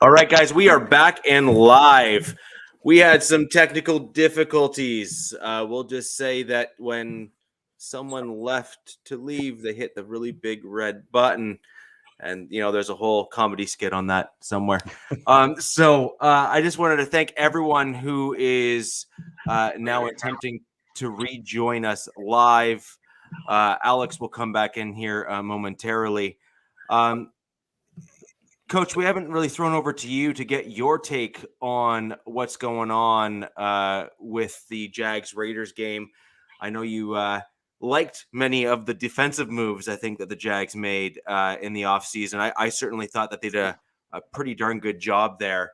All right, guys, we are back and live. We had some technical difficulties. We'll just say that when someone left to leave, they hit the really big red button. And, there's a whole comedy skit on that somewhere. So I just wanted to thank everyone who is now attempting to rejoin us live. Alex will come back in here momentarily. Coach, we haven't really thrown over to you to get your take on what's going on with the Jags-Raiders game. I know you liked many of the defensive moves, I think, that the Jags made in the offseason. I certainly thought that they did a pretty darn good job there.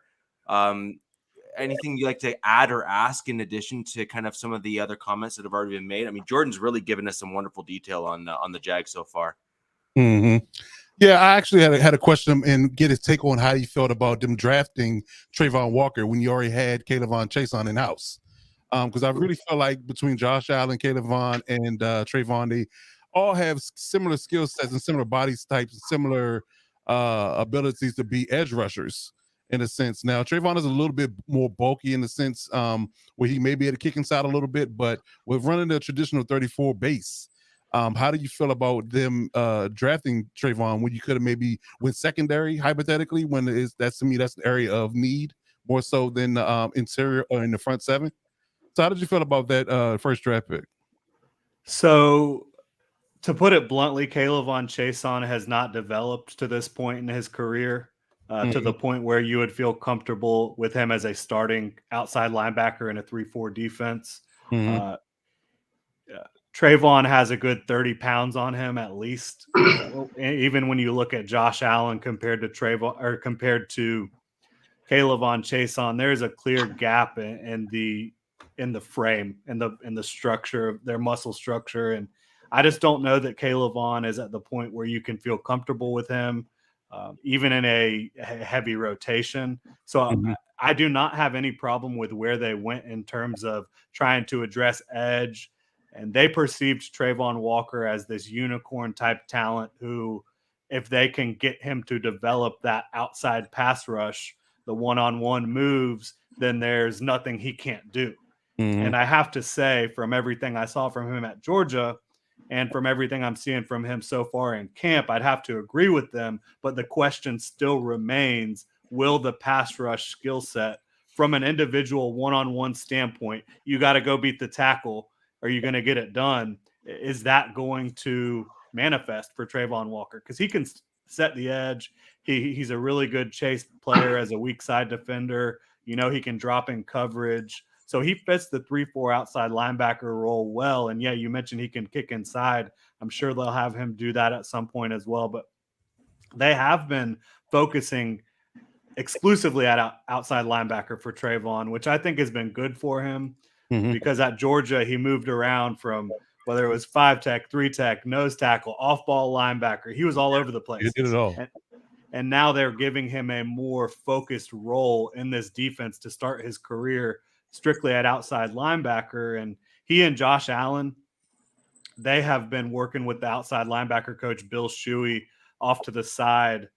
Anything you'd like to add or ask in addition to kind of some of the other comments that have already been made? I mean, Jordan's really given us some wonderful detail on the Jags so far. Mm-hmm. Yeah, I actually had a question and get his take on how he felt about them drafting Trayvon Walker when you already had Kayvon Chase on in-house. Because I really feel like between Josh Allen, Kayvon, and Trayvon, they all have similar skill sets and similar body types and similar abilities to be edge rushers in a sense. Now, Trayvon is a little bit more bulky in the sense where he may be able to kick inside a little bit, but with running the traditional 34 base, how do you feel about them drafting Trayvon when you could have maybe went secondary, hypothetically, when that's to me, that's an area of need more so than interior or in the front seven? So how did you feel about that first draft pick? So to put it bluntly, Kayvon Chason has not developed to this point in his career to the point where you would feel comfortable with him as a starting outside linebacker in a 3-4 defense. Trayvon has a good 30 pounds on him at least. Even when you look at Josh Allen compared to Trayvon or compared to Kayvon Chason, there's a clear gap in the frame and the structure of their muscle structure. And I just don't know that Kayvon is at the point where you can feel comfortable with him, even in a heavy rotation. So I do not have any problem with where they went in terms of trying to address edge. And they perceived Trayvon Walker as this unicorn type talent who, if they can get him to develop that outside pass rush, the one-on-one moves, then there's nothing he can't do. And I have to say, from everything I saw from him at Georgia and from everything I'm seeing from him so far in camp, I'd have to agree with them. But the question still remains, will the pass rush skill set from an individual one-on-one standpoint, you got to go beat the tackle, are you going to get it done? Is that going to manifest for Trayvon Walker? Because he can set the edge. He's a really good chase player as a weak side defender. He can drop in coverage. So he fits the 3-4 outside linebacker role well. And yeah, you mentioned he can kick inside. I'm sure they'll have him do that at some point as well. But they have been focusing exclusively at outside linebacker for Trayvon, which I think has been good for him. Because at Georgia, he moved around from whether it was 5-tech, 3-tech, nose tackle, off-ball linebacker. He was all over the place. He did it all. And now they're giving him a more focused role in this defense to start his career strictly at outside linebacker. And he and Josh Allen, they have been working with the outside linebacker coach, Bill Shuey, off to the side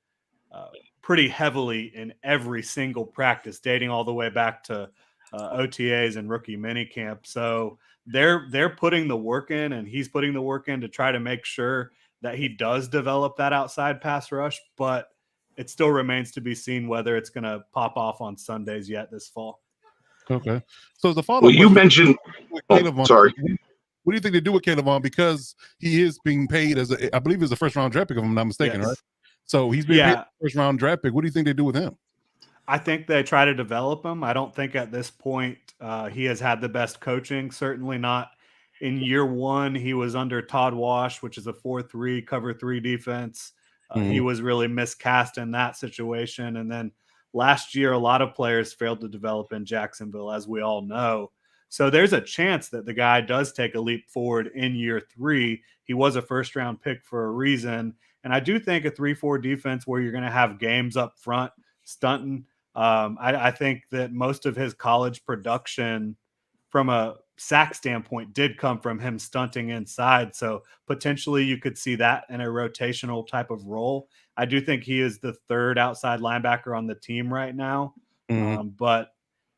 pretty heavily in every single practice, dating all the way back to OTAs and rookie minicamp. So they're putting the work in, and he's putting the work in to try to make sure that he does develop that outside pass rush. But it still remains to be seen whether it's going to pop off on Sundays yet this fall. Okay. So the follow-up. Well, you mentioned. Sorry. What do you think they do with Kayvon? Because he is being paid I believe he's a first-round draft pick, if I'm not mistaken, right? So he's being paid a first-round draft pick. What do you think they do with him? I think they try to develop him. I don't think at this point he has had the best coaching. Certainly not in year one. He was under Todd Wash, which is a 4-3 cover 3 defense. He was really miscast in that situation. And then last year, a lot of players failed to develop in Jacksonville, as we all know. So there's a chance that the guy does take a leap forward in year 3. He was a first-round pick for a reason. And I do think a 3-4 defense where you're going to have games up front stunting. I think that most of his college production from a sack standpoint did come from him stunting inside. So potentially you could see that in a rotational type of role. I do think he is the third outside linebacker on the team right now. But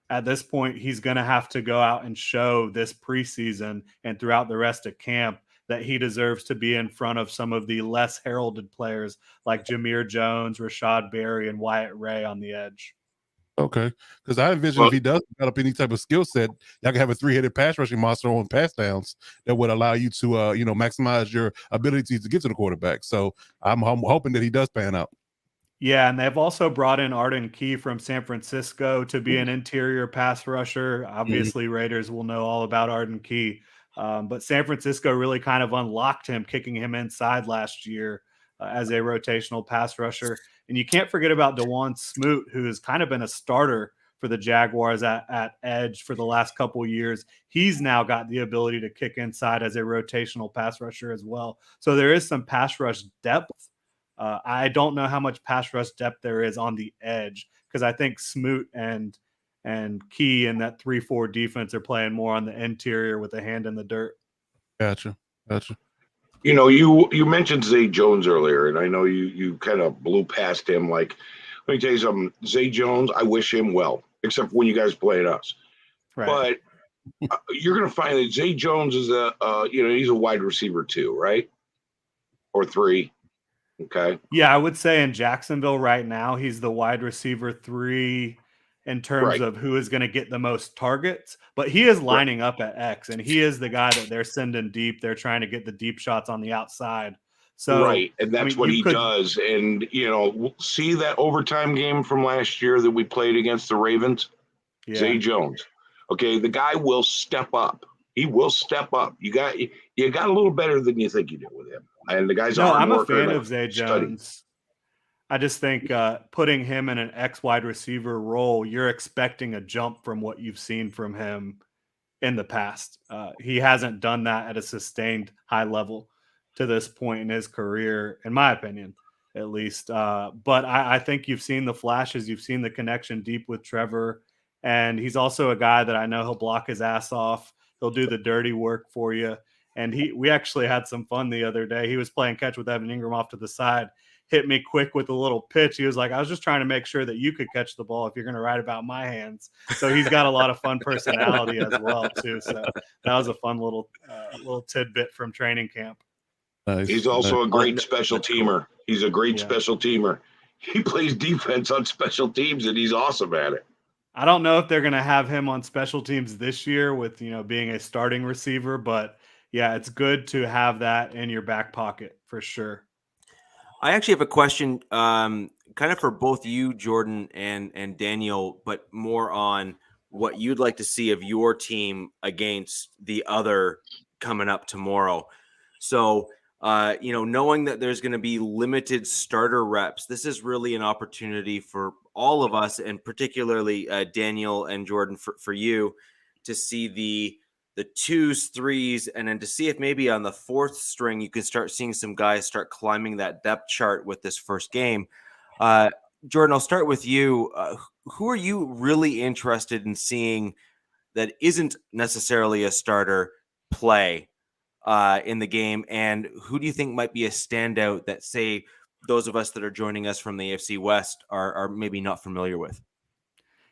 at this point, he's going to have to go out and show this preseason and throughout the rest of camp that he deserves to be in front of some of the less heralded players like Jameer Jones, Rashad Berry, and Wyatt Ray on the edge. Okay, because I envision if he does develop any type of skill set, y'all can have a three-headed pass rushing monster on pass downs that would allow you to, maximize your ability to get to the quarterback. So I'm hoping that he does pan out. Yeah, and they've also brought in Arden Key from San Francisco to be an interior pass rusher. Obviously, Raiders will know all about Arden Key, but San Francisco really kind of unlocked him, kicking him inside last year as a rotational pass rusher. And you can't forget about DeJuan Smoot, who has kind of been a starter for the Jaguars at edge for the last couple of years. He's now got the ability to kick inside as a rotational pass rusher as well. So there is some pass rush depth. I don't know how much pass rush depth there is on the edge because I think Smoot and Key in that 3-4 defense are playing more on the interior with a hand in the dirt. Gotcha. You mentioned Zay Jones earlier, and I know you kind of blew past him. Like, let me tell you something. Zay Jones, I wish him well, except when you guys played us. Right. But you're going to find that Zay Jones is he's a wide receiver too, right? Or 3. Okay. Yeah, I would say in Jacksonville right now, he's the wide receiver 3 in terms of who is going to get the most targets, but he is lining up at X, and he is the guy that they're sending deep. They're trying to get the deep shots on the outside. So and that's what he does. And see that overtime game from last year that we played against the Ravens. Zay Jones. Okay, the guy will step up. He will step up. You got a little better than you think you do with him. And the guy's I'm a fan of Zay Jones. I just think putting him in an X wide receiver role, you're expecting a jump from what you've seen from him in the past. He hasn't done that at a sustained high level to this point in his career, in my opinion, at least. But I think you've seen the flashes. You've seen the connection deep with Trevor. And he's also a guy that I know he'll block his ass off. He'll do the dirty work for you. And we actually had some fun the other day. He was playing catch with Evan Ingram off to the side, hit me quick with a little pitch. He was like, I was just trying to make sure that you could catch the ball if you're going to write about my hands. So he's got a lot of fun personality as well, too. So that was a fun little tidbit from training camp. Nice. He's also a great special teamer. He's a great special teamer. He plays defense on special teams, and he's awesome at it. I don't know if they're going to have him on special teams this year with, being a starting receiver, but yeah, it's good to have that in your back pocket for sure. I actually have a question kind of for both you, Jordan, and Daniel, but more on what you'd like to see of your team against the other coming up tomorrow. So, knowing that there's going to be limited starter reps, this is really an opportunity for all of us, and particularly Daniel and Jordan, for you to see the 2s, 3s, and then to see if maybe on the 4th string you can start seeing some guys start climbing that depth chart with this first game. Jordan, I'll start with you. Who are you really interested in seeing that isn't necessarily a starter play in the game, and who do you think might be a standout that, say, those of us that are joining us from the AFC West are maybe not familiar with?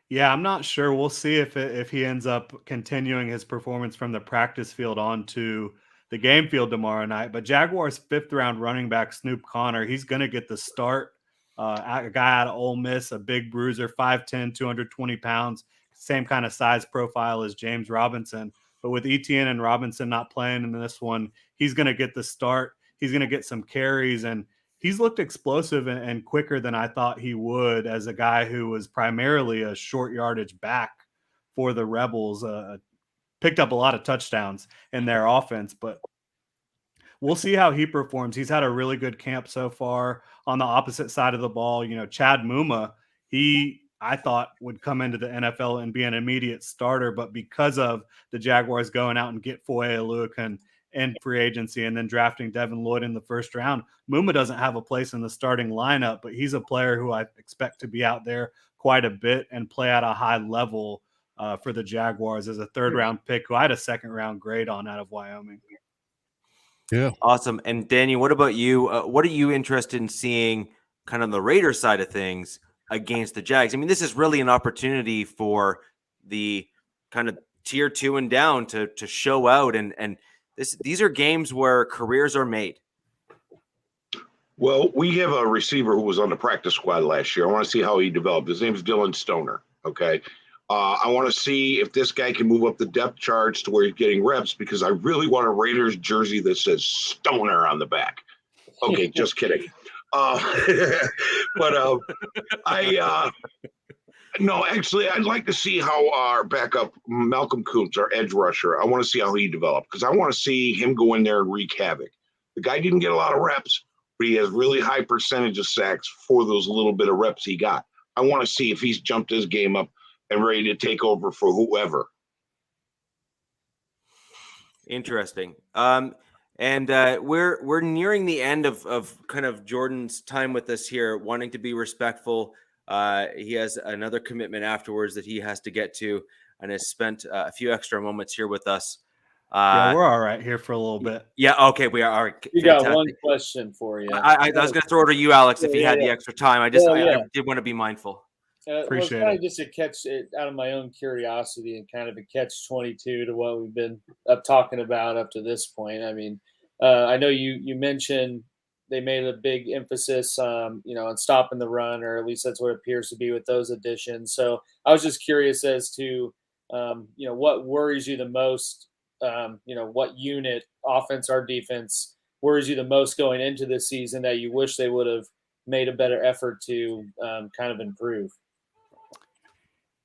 Yeah, I'm not sure. We'll see if he ends up continuing his performance from the practice field onto the game field tomorrow night. But Jaguars' 5th-round running back, Snoop Connor, he's going to get the start. A guy out of Ole Miss, a big bruiser, 5'10", 220 pounds, same kind of size profile as James Robinson. But with Etienne and Robinson not playing in this one, he's going to get the start. He's going to get some carries, and he's looked explosive and quicker than I thought he would as a guy who was primarily a short yardage back for the Rebels. Picked up a lot of touchdowns in their offense, but we'll see how he performs. He's had a really good camp so far. On the opposite side of the ball, Chad Muma, I thought would come into the NFL and be an immediate starter, but because of the Jaguars going out and get Foye Oluokun in free agency and then drafting Devin Lloyd in the 1st round, Muma doesn't have a place in the starting lineup, but he's a player who I expect to be out there quite a bit and play at a high level for the Jaguars as a 3rd-round pick who I had a 2nd-round grade on out of Wyoming. Yeah. Awesome. And Daniel, what about you? What are you interested in seeing kind of on the Raiders side of things against the Jags? I mean, this is really an opportunity for the kind of tier 2 and down to show out. And these are games where careers are made. Well, we have a receiver who was on the practice squad last year. I want to see how he developed. His name's Dylan Stoner. Okay. I want to see if this guy can move up the depth charts to where he's getting reps, because I really want a Raiders jersey that says Stoner on the back. Okay, just kidding. No, actually, I'd like to see how our backup, Malcolm Kuntz, our edge rusher, I want to see how he developed, because I want to see him go in there and wreak havoc. The guy didn't get a lot of reps, but he has really high percentage of sacks for those little bit of reps he got. I want to see if he's jumped his game up and ready to take over for whoever. Interesting. And we're nearing the end of kind of Jordan's time with us here, wanting to be respectful. He has another commitment afterwards that he has to get to, and has spent a few extra moments here with us. Yeah, we're all right here for a little bit. Yeah, okay, we are. All right, you fantastic. got one question for you. I was going to throw it to you, Alex, if he had the extra time. I did want to be mindful. Appreciate it. Just a catch it out of my own curiosity and kind of a catch-22 to what we've been talking about up to this point. I mean, I know you mentioned they made a big emphasis, on stopping the run, or at least that's what it appears to be with those additions. So I was just curious as to, what worries you the most. What unit, offense or defense, worries you the most going into this season that you wish they would have made a better effort to kind of improve?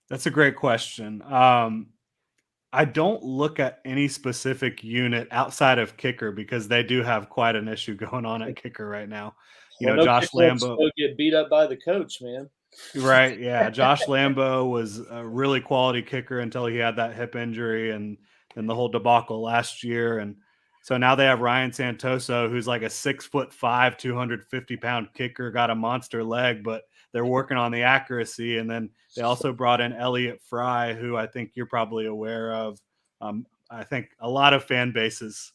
That's a great question. I don't look at any specific unit outside of kicker, because they do have quite an issue going on at kicker right now. Josh Lambo get beat up by the coach, man. Right. Yeah. Josh Lambo was a really quality kicker until he had that hip injury and the whole debacle last year. And so now they have Ryan Santoso, who's like a 6'5", 250-pound kicker, got a monster leg, but they're working on the accuracy. And then they also brought in Elliott Fry, who I think you're probably aware of. I think a lot of fan bases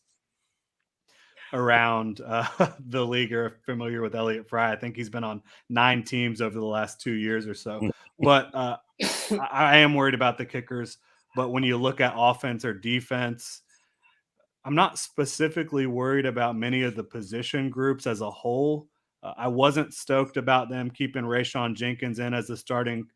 around the league are familiar with Elliott Fry. I think he's been on 9 teams over the last 2 years or so. But I am worried about the kickers. But when you look at offense or defense, I'm not specifically worried about many of the position groups as a whole. I wasn't stoked about them keeping Rayshon Jenkins in as a starting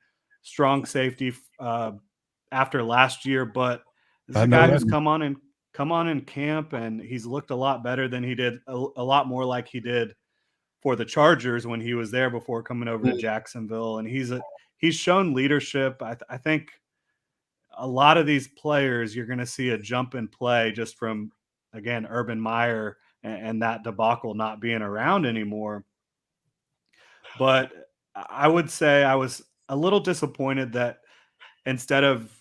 strong safety after last year, but this is a guy who's come on in camp, and he's looked a lot better than he did, a lot more like he did for the Chargers when he was there before coming over to Jacksonville. And he's shown leadership. I think a lot of these players, you're going to see a jump in play just from, again, Urban Meyer and that debacle not being around anymore. But I would say I was a little disappointed that instead of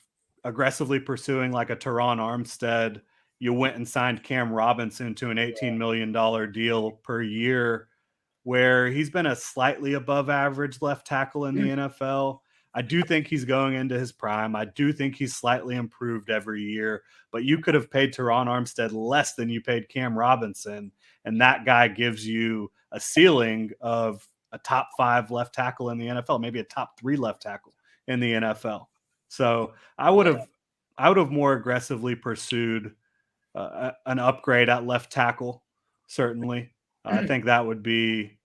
aggressively pursuing like a Teron Armstead, you went and signed Cam Robinson to an $18 million deal per year, where he's been a slightly above average left tackle in the NFL. I do think he's going into his prime. I do think he's slightly improved every year, but you could have paid Teron Armstead less than you paid Cam Robinson, and that guy gives you a ceiling of a top 5 left tackle in the NFL, maybe a top 3 left tackle in the NFL. So I would have more aggressively pursued an upgrade at left tackle. Certainly, I think that would be,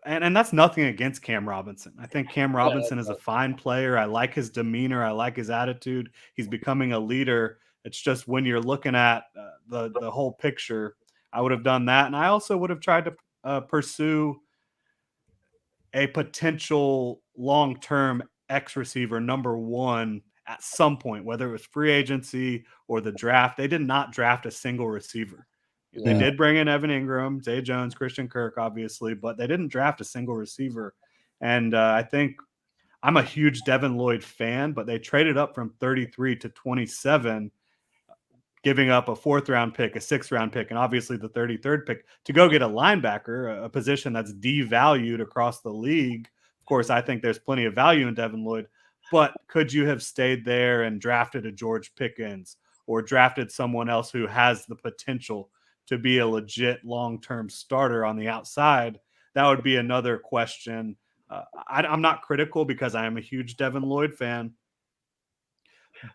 and that's nothing against Cam Robinson. I think Cam Robinson is a fine player. I like his demeanor. I like his attitude. He's becoming a leader. It's just when you're looking at the whole picture, I would have done that, and I also would have tried to pursue a potential long-term X receiver number 1 at some point, whether it was free agency or the draft. They did not draft a single receiver. They did bring in Evan Ingram, Zay Jones, Christian Kirk, obviously, but they didn't draft a single receiver. And I think I'm a huge Devin Lloyd fan, but they traded up from 33 to 27, giving up a 4th-round pick, a 6th-round pick, and obviously the 33rd pick to go get a linebacker, a position that's devalued across the league. Of course, I think there's plenty of value in Devin Lloyd, But could you have stayed there and drafted a George Pickens or drafted someone else who has the potential to be a legit long-term starter on the outside? That would be another question. I'm not critical because I am a huge Devin Lloyd fan.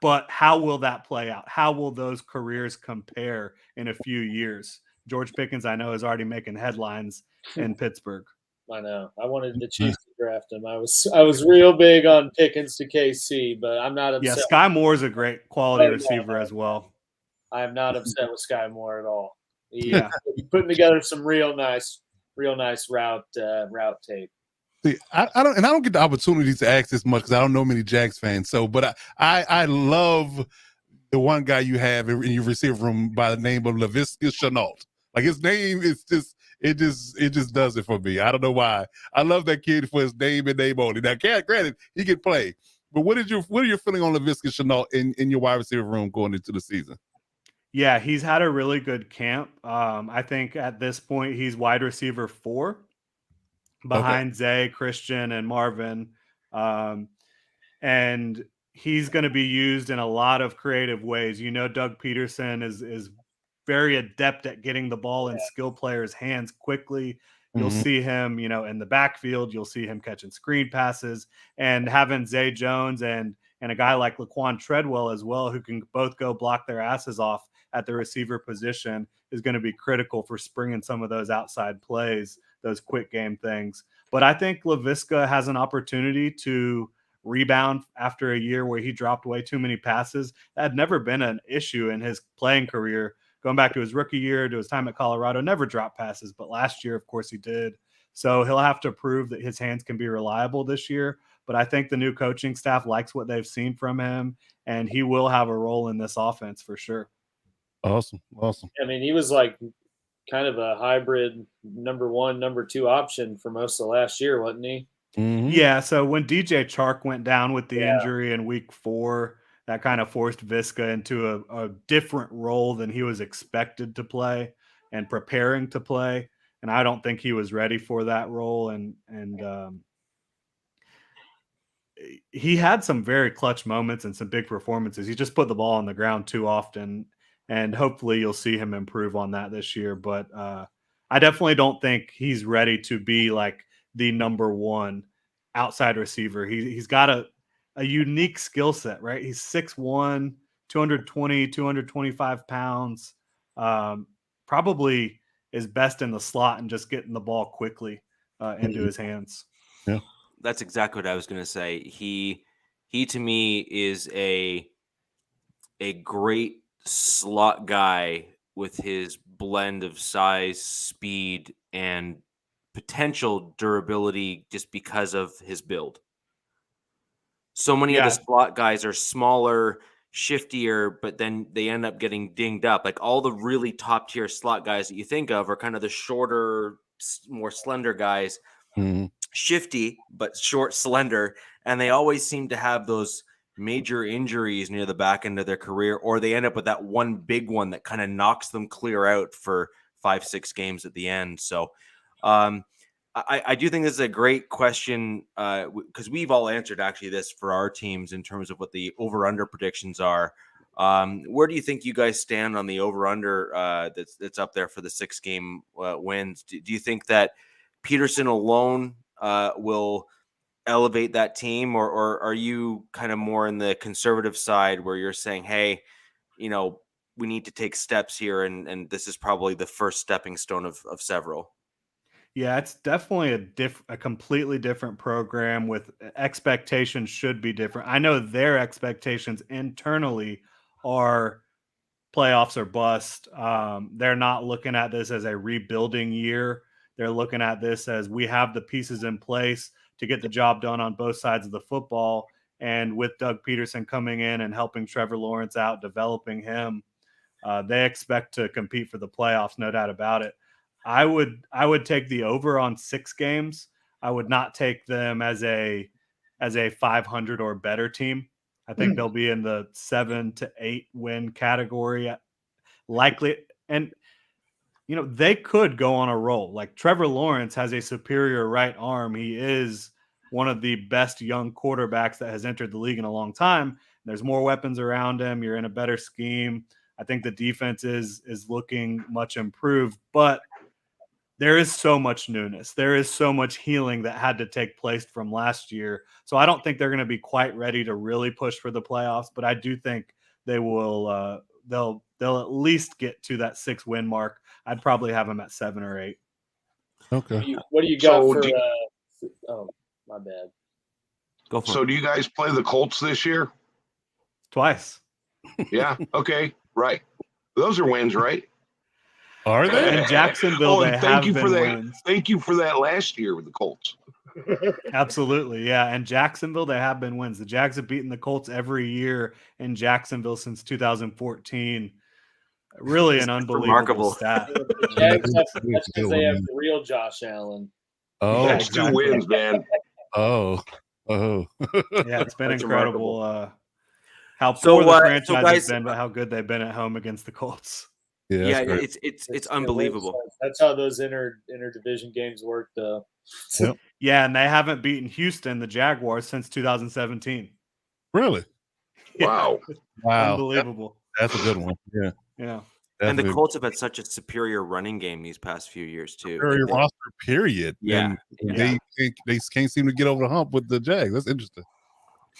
But how will that play out? How will those careers compare in a few years? George Pickens, I know, is already making headlines in Pittsburgh. I know. I wanted the Chiefs to draft him. I was real big on Pickens to KC, but I'm not upset. Yeah, Sky Moore is a great quality receiver as well. I am not upset with Sky Moore at all. He's putting together some real nice route tape. See, I don't get the opportunity to ask this much because I don't know many Jags fans. So, but I love the one guy you have in your receiver room by the name of Laviska Shenault. Like his name is it just does it for me. I don't know why. I love that kid for his name and name only. Now, granted, he can play, but what are your feeling on Laviska Shenault in your wide receiver room going into the season? Yeah, he's had a really good camp. I think at this point he's wide receiver 4 behind Zay, Christian, and Marvin. And he's going to be used in a lot of creative ways. Doug Peterson is very adept at getting the ball in skill players' hands quickly. You'll see him, in the backfield. You'll see him catching screen passes, and having Zay Jones and a guy like Laquan Treadwell as well, who can both go block their asses off at the receiver position, is going to be critical for springing some of those outside plays, those quick game things. But I think Laviska has an opportunity to rebound after a year where he dropped way too many passes. That had never been an issue in his playing career. Going back to his rookie year, to his time at Colorado, never dropped passes. But last year, of course, he did. So he'll have to prove that his hands can be reliable this year. But I think the new coaching staff likes what they've seen from him, and he will have a role in this offense for sure. Awesome. I mean, he was like kind of a hybrid number 1, number 2 option for most of last year, wasn't he? Mm-hmm. Yeah, so when DJ Chark went down with the injury in week 4, that kind of forced Viska into a different role than he was expected to play and preparing to play. And I don't think he was ready for that role. And he had some very clutch moments and some big performances. He just put the ball on the ground too often. And hopefully you'll see him improve on that this year. But I definitely don't think he's ready to be like the number 1 outside receiver. He's got a unique skill set, right? He's 6'1", 220, 225 pounds. Probably is best in the slot and just getting the ball quickly into his hands. Yeah, that's exactly what I was going to say. He to me is a great slot guy with his blend of size, speed, and potential durability just because of his build. So many of the slot guys are smaller, shiftier, but then they end up getting dinged up. Like all the really top tier slot guys that you think of are kind of the shorter, more slender guys, shifty, but short, slender. And they always seem to have those major injuries near the back end of their career, or they end up with that one big one that kind of knocks them clear out for 5-6 games at the end. So I do think this is a great question because we've all answered actually this for our teams in terms of what the over-under predictions are. Where do you think you guys stand on the over-under that's up there for the 6-game wins? Do you think that Peterson alone will elevate that team, or are you kind of more in the conservative side where you're saying, hey, we need to take steps here, and this is probably the first stepping stone of several? Yeah, it's definitely a completely different program with expectations should be different. I know their expectations internally are playoffs or bust. They're not looking at this as a rebuilding year. They're looking at this as we have the pieces in place to get the job done on both sides of the football. And with Doug Peterson coming in and helping Trevor Lawrence out, developing him, they expect to compete for the playoffs, no doubt about it. I would take the over on 6 games. I would not take them as a 500 or better team. I think they'll be in the 7 to 8 win category, likely. And they could go on a roll. Like Trevor Lawrence has a superior right arm. He is one of the best young quarterbacks that has entered the league in a long time. There's more weapons around him. You're in a better scheme. I think the defense is looking much improved, but there is so much newness. There is so much healing that had to take place from last year. So I don't think they're going to be quite ready to really push for the playoffs, but I do think they will. They'll at least get to that 6-win mark. I'd probably have them at 7 or 8. Okay. What do you got So for? do- Oh, my bad. Go for So it. do you guys play the Colts this year? Twice. Yeah. Okay. Right. Those are wins, right? Are they? In Jacksonville, and they thank have you for been that. wins. Thank you for that last year with the Colts. Absolutely, yeah. And Jacksonville, they have been wins. The Jags have beaten the Colts every year in Jacksonville since 2014. Really an unbelievable remarkable. stat. The Jags that's because they have the real Josh Allen. Oh, That's exactly. 2 wins, man. oh. Yeah, it's been That's incredible how So, poor the so franchise guys, has been, but how good they've been at home against the Colts. yeah, that's great. it's unbelievable. That's how those interdivision games work, though. Yep. Yeah, and they haven't beaten Houston, the Jaguars, since 2017. Really? Yeah, Wow. Wow. unbelievable. That's a good one. Yeah. Yeah. And the Definitely. Colts have had such a superior running game these past few years too. Superior roster, period. Yeah. And they can't seem to get over the hump with the Jags. That's interesting.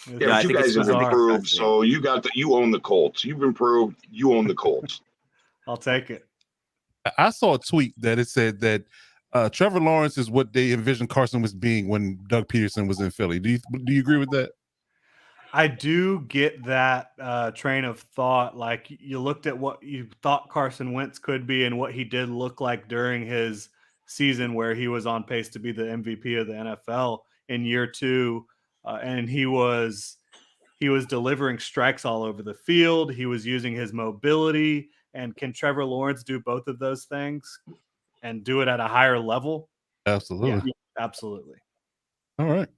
Yeah, Yeah, I but you think it's guys have bizarre. improved, so you own the Colts. You've improved. You own the Colts. I'll take it. I saw a tweet that it said that Trevor Lawrence is what they envisioned Carson was being when Doug Peterson was in Philly. Do you agree with that? I do get that train of thought. Like, you looked at what you thought Carson Wentz could be and what he did look like during his season where he was on pace to be the MVP of the NFL in year 2. And he was delivering strikes all over the field. He was using his mobility. And can Trevor Lawrence do both of those things and do it at a higher level? Absolutely. Yeah, absolutely. All right.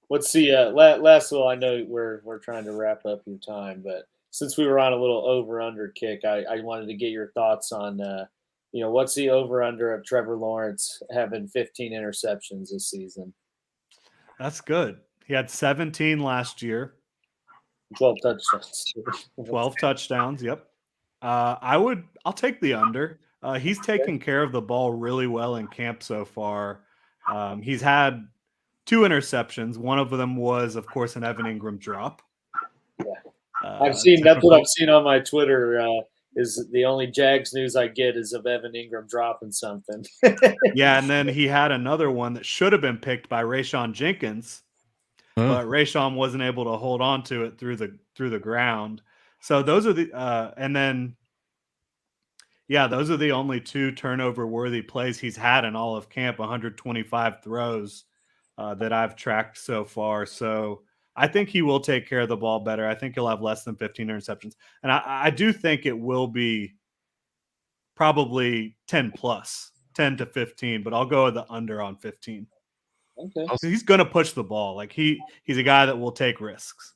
Let's see. Last of all, I know we're trying to wrap up your time, but since we were on a little over/under kick, I wanted to get your thoughts on, what's the over/under of Trevor Lawrence having 15 interceptions this season, That's good. He had 17 last year, 12 touchdowns. 12 touchdowns. Yep. I'll take the under. He's taken care of the ball really well in camp so far. He's had 2 interceptions. One of them was, of course, an Evan Ingram drop. Yeah. That's what I've seen on my Twitter. Is the only Jags news I get is of Evan Ingram dropping something. Yeah, and then he had another one that should have been picked by Rayshawn Jenkins, but Rayshawn wasn't able to hold on to it through the ground. So those are those are the only 2 turnover-worthy plays he's had in all of camp. 125 throws that I've tracked so far. So I think he will take care of the ball better. I think he'll have less than 15 interceptions. And I do think it will be probably 10 to 15, but I'll go with the under on 15. Okay. He's going to push the ball. Like he's a guy that will take risks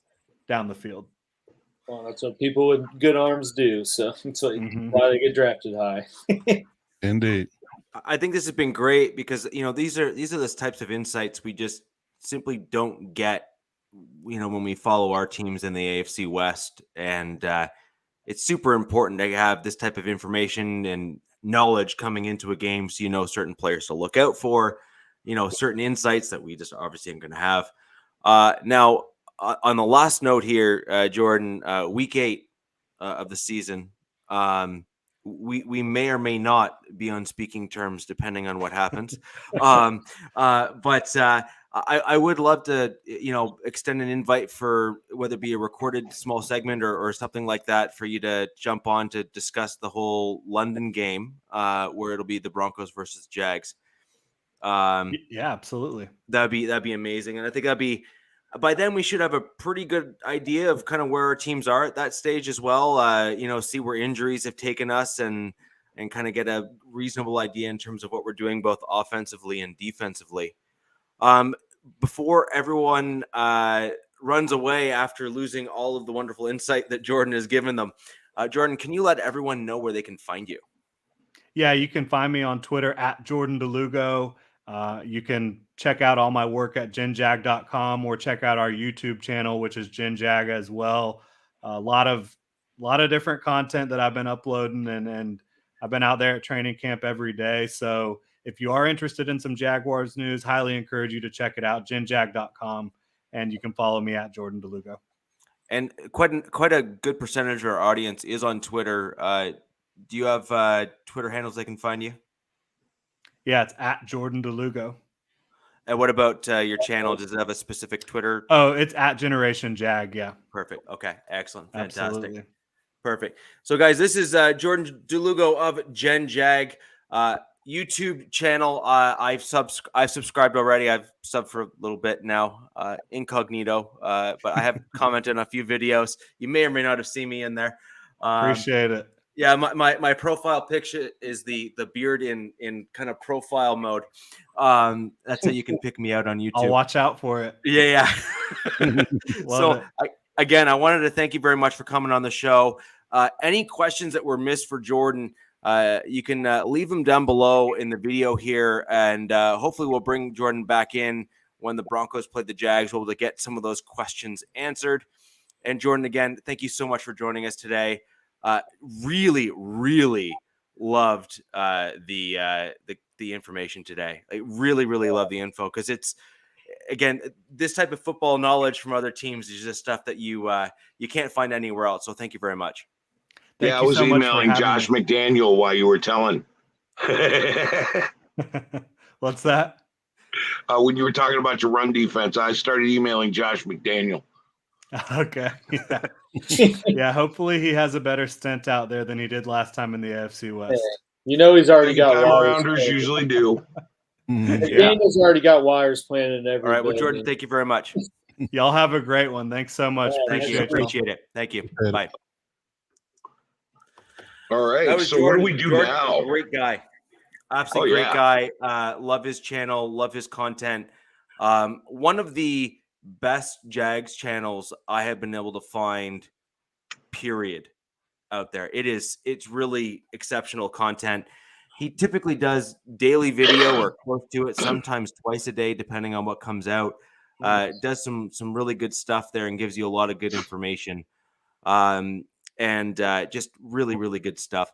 down the field. Well, that's what people with good arms do. So it's why they get drafted high. Indeed. I think this has been great because these are the types of insights we just simply don't get when we follow our teams in the AFC West, and it's super important to have this type of information and knowledge coming into a game so certain players to look out for, certain insights that we just obviously aren't going to have. Now, on the last note here, Jordan, week 8 of the season, we may or may not be on speaking terms depending on what happens. But I would love to, extend an invite for whether it be a recorded small segment or something like that for you to jump on to discuss the whole London game, where it'll be the Broncos versus Jags. Yeah, absolutely. That'd be amazing. And I think by then we should have a pretty good idea of kind of where our teams are at that stage as well. See where injuries have taken us and kind of get a reasonable idea in terms of what we're doing both offensively and defensively. Before everyone runs away after losing all of the wonderful insight that Jordan has given them, Jordan, can you let everyone know where they can find you? Yeah, you can find me on Twitter at Jordan DeLugo. You can check out all my work at GenJag.com or check out our YouTube channel, which is GenJag as well. A lot of different content that I've been uploading, and I've been out there at training camp every day. So if you are interested in some Jaguars news, highly encourage you to check it out, GenJag.com, and you can follow me at Jordan DeLugo. And quite a good percentage of our audience is on Twitter. Do you have Twitter handles they can find you? Yeah, it's at Jordan DeLugo. And what about your channel? Does it have a specific Twitter? Oh, it's at Generation Jag. Yeah. Perfect. Okay. Excellent. Fantastic. Absolutely. Perfect. So, guys, this is Jordan DeLugo of GenJag YouTube channel. I've subscribed already. I've subbed for a little bit now, incognito, but I have commented on a few videos. You may or may not have seen me in there. Appreciate it. Yeah, my profile picture is the beard in kind of profile mode. That's how you can pick me out on YouTube. I'll watch out for it. Yeah. So I wanted to thank you very much for coming on the show. Any questions that were missed for Jordan, you can leave them down below in the video here, and hopefully we'll bring Jordan back in when the Broncos play the Jags. We'll be able to get some of those questions answered. And Jordan, again, thank you so much for joining us today. Really, really loved the information today. I really, really love the info, because it's, again, this type of football knowledge from other teams is just stuff that you can't find anywhere else. So thank you very much. I was emailing Josh McDaniel while you were telling. What's that? When you were talking about your run defense, I started emailing Josh McDaniel. Okay. Yeah. Yeah, hopefully he has a better stint out there than he did last time in the AFC West. You know he's already got rounders usually do. Daniel's already got wires planted and everything. All right, well, Jordan, thank you very much. Y'all have a great one. Thanks so much. Appreciate it. Thank you. Bye. All right. So Jordan, what do we do Jordan, now? Great guy. Absolutely great guy. Love his channel. Love his content. One of the best Jags channels I have been able to find, period, out there. It's really exceptional content. He typically does daily video or close to it, sometimes twice a day, depending on what comes out. Does some really good stuff there and gives you a lot of good information. And just really, really good stuff.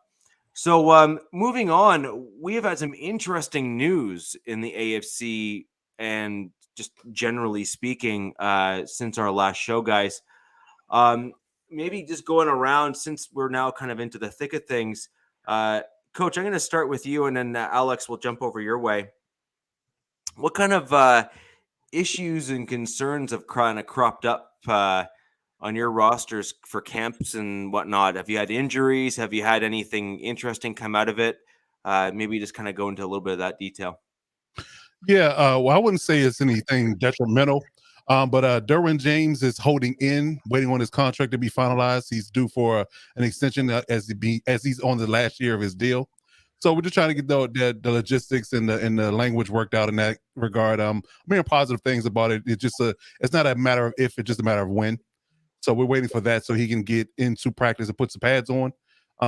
So moving on, we have had some interesting news in the AFC and just generally speaking since our last show, guys. Maybe just going around, since we're now kind of into the thick of things. Coach, I'm going to start with you, and then Alex will jump over your way. What kind of issues and concerns have kind of cropped up on your rosters for camps and whatnot? Have you had injuries? Have you had anything interesting come out of it? Maybe just kind of go into a little bit of that detail. Yeah, well, I wouldn't say it's anything detrimental, but Derwin James is holding in, waiting on his contract to be finalized. He's due for an extension as he's on the last year of his deal. So we're just trying to get the logistics and the language worked out in that regard. I'm hearing positive things about it. It's not a matter of if, it's just a matter of when. So we're waiting for that so he can get into practice and put some pads on,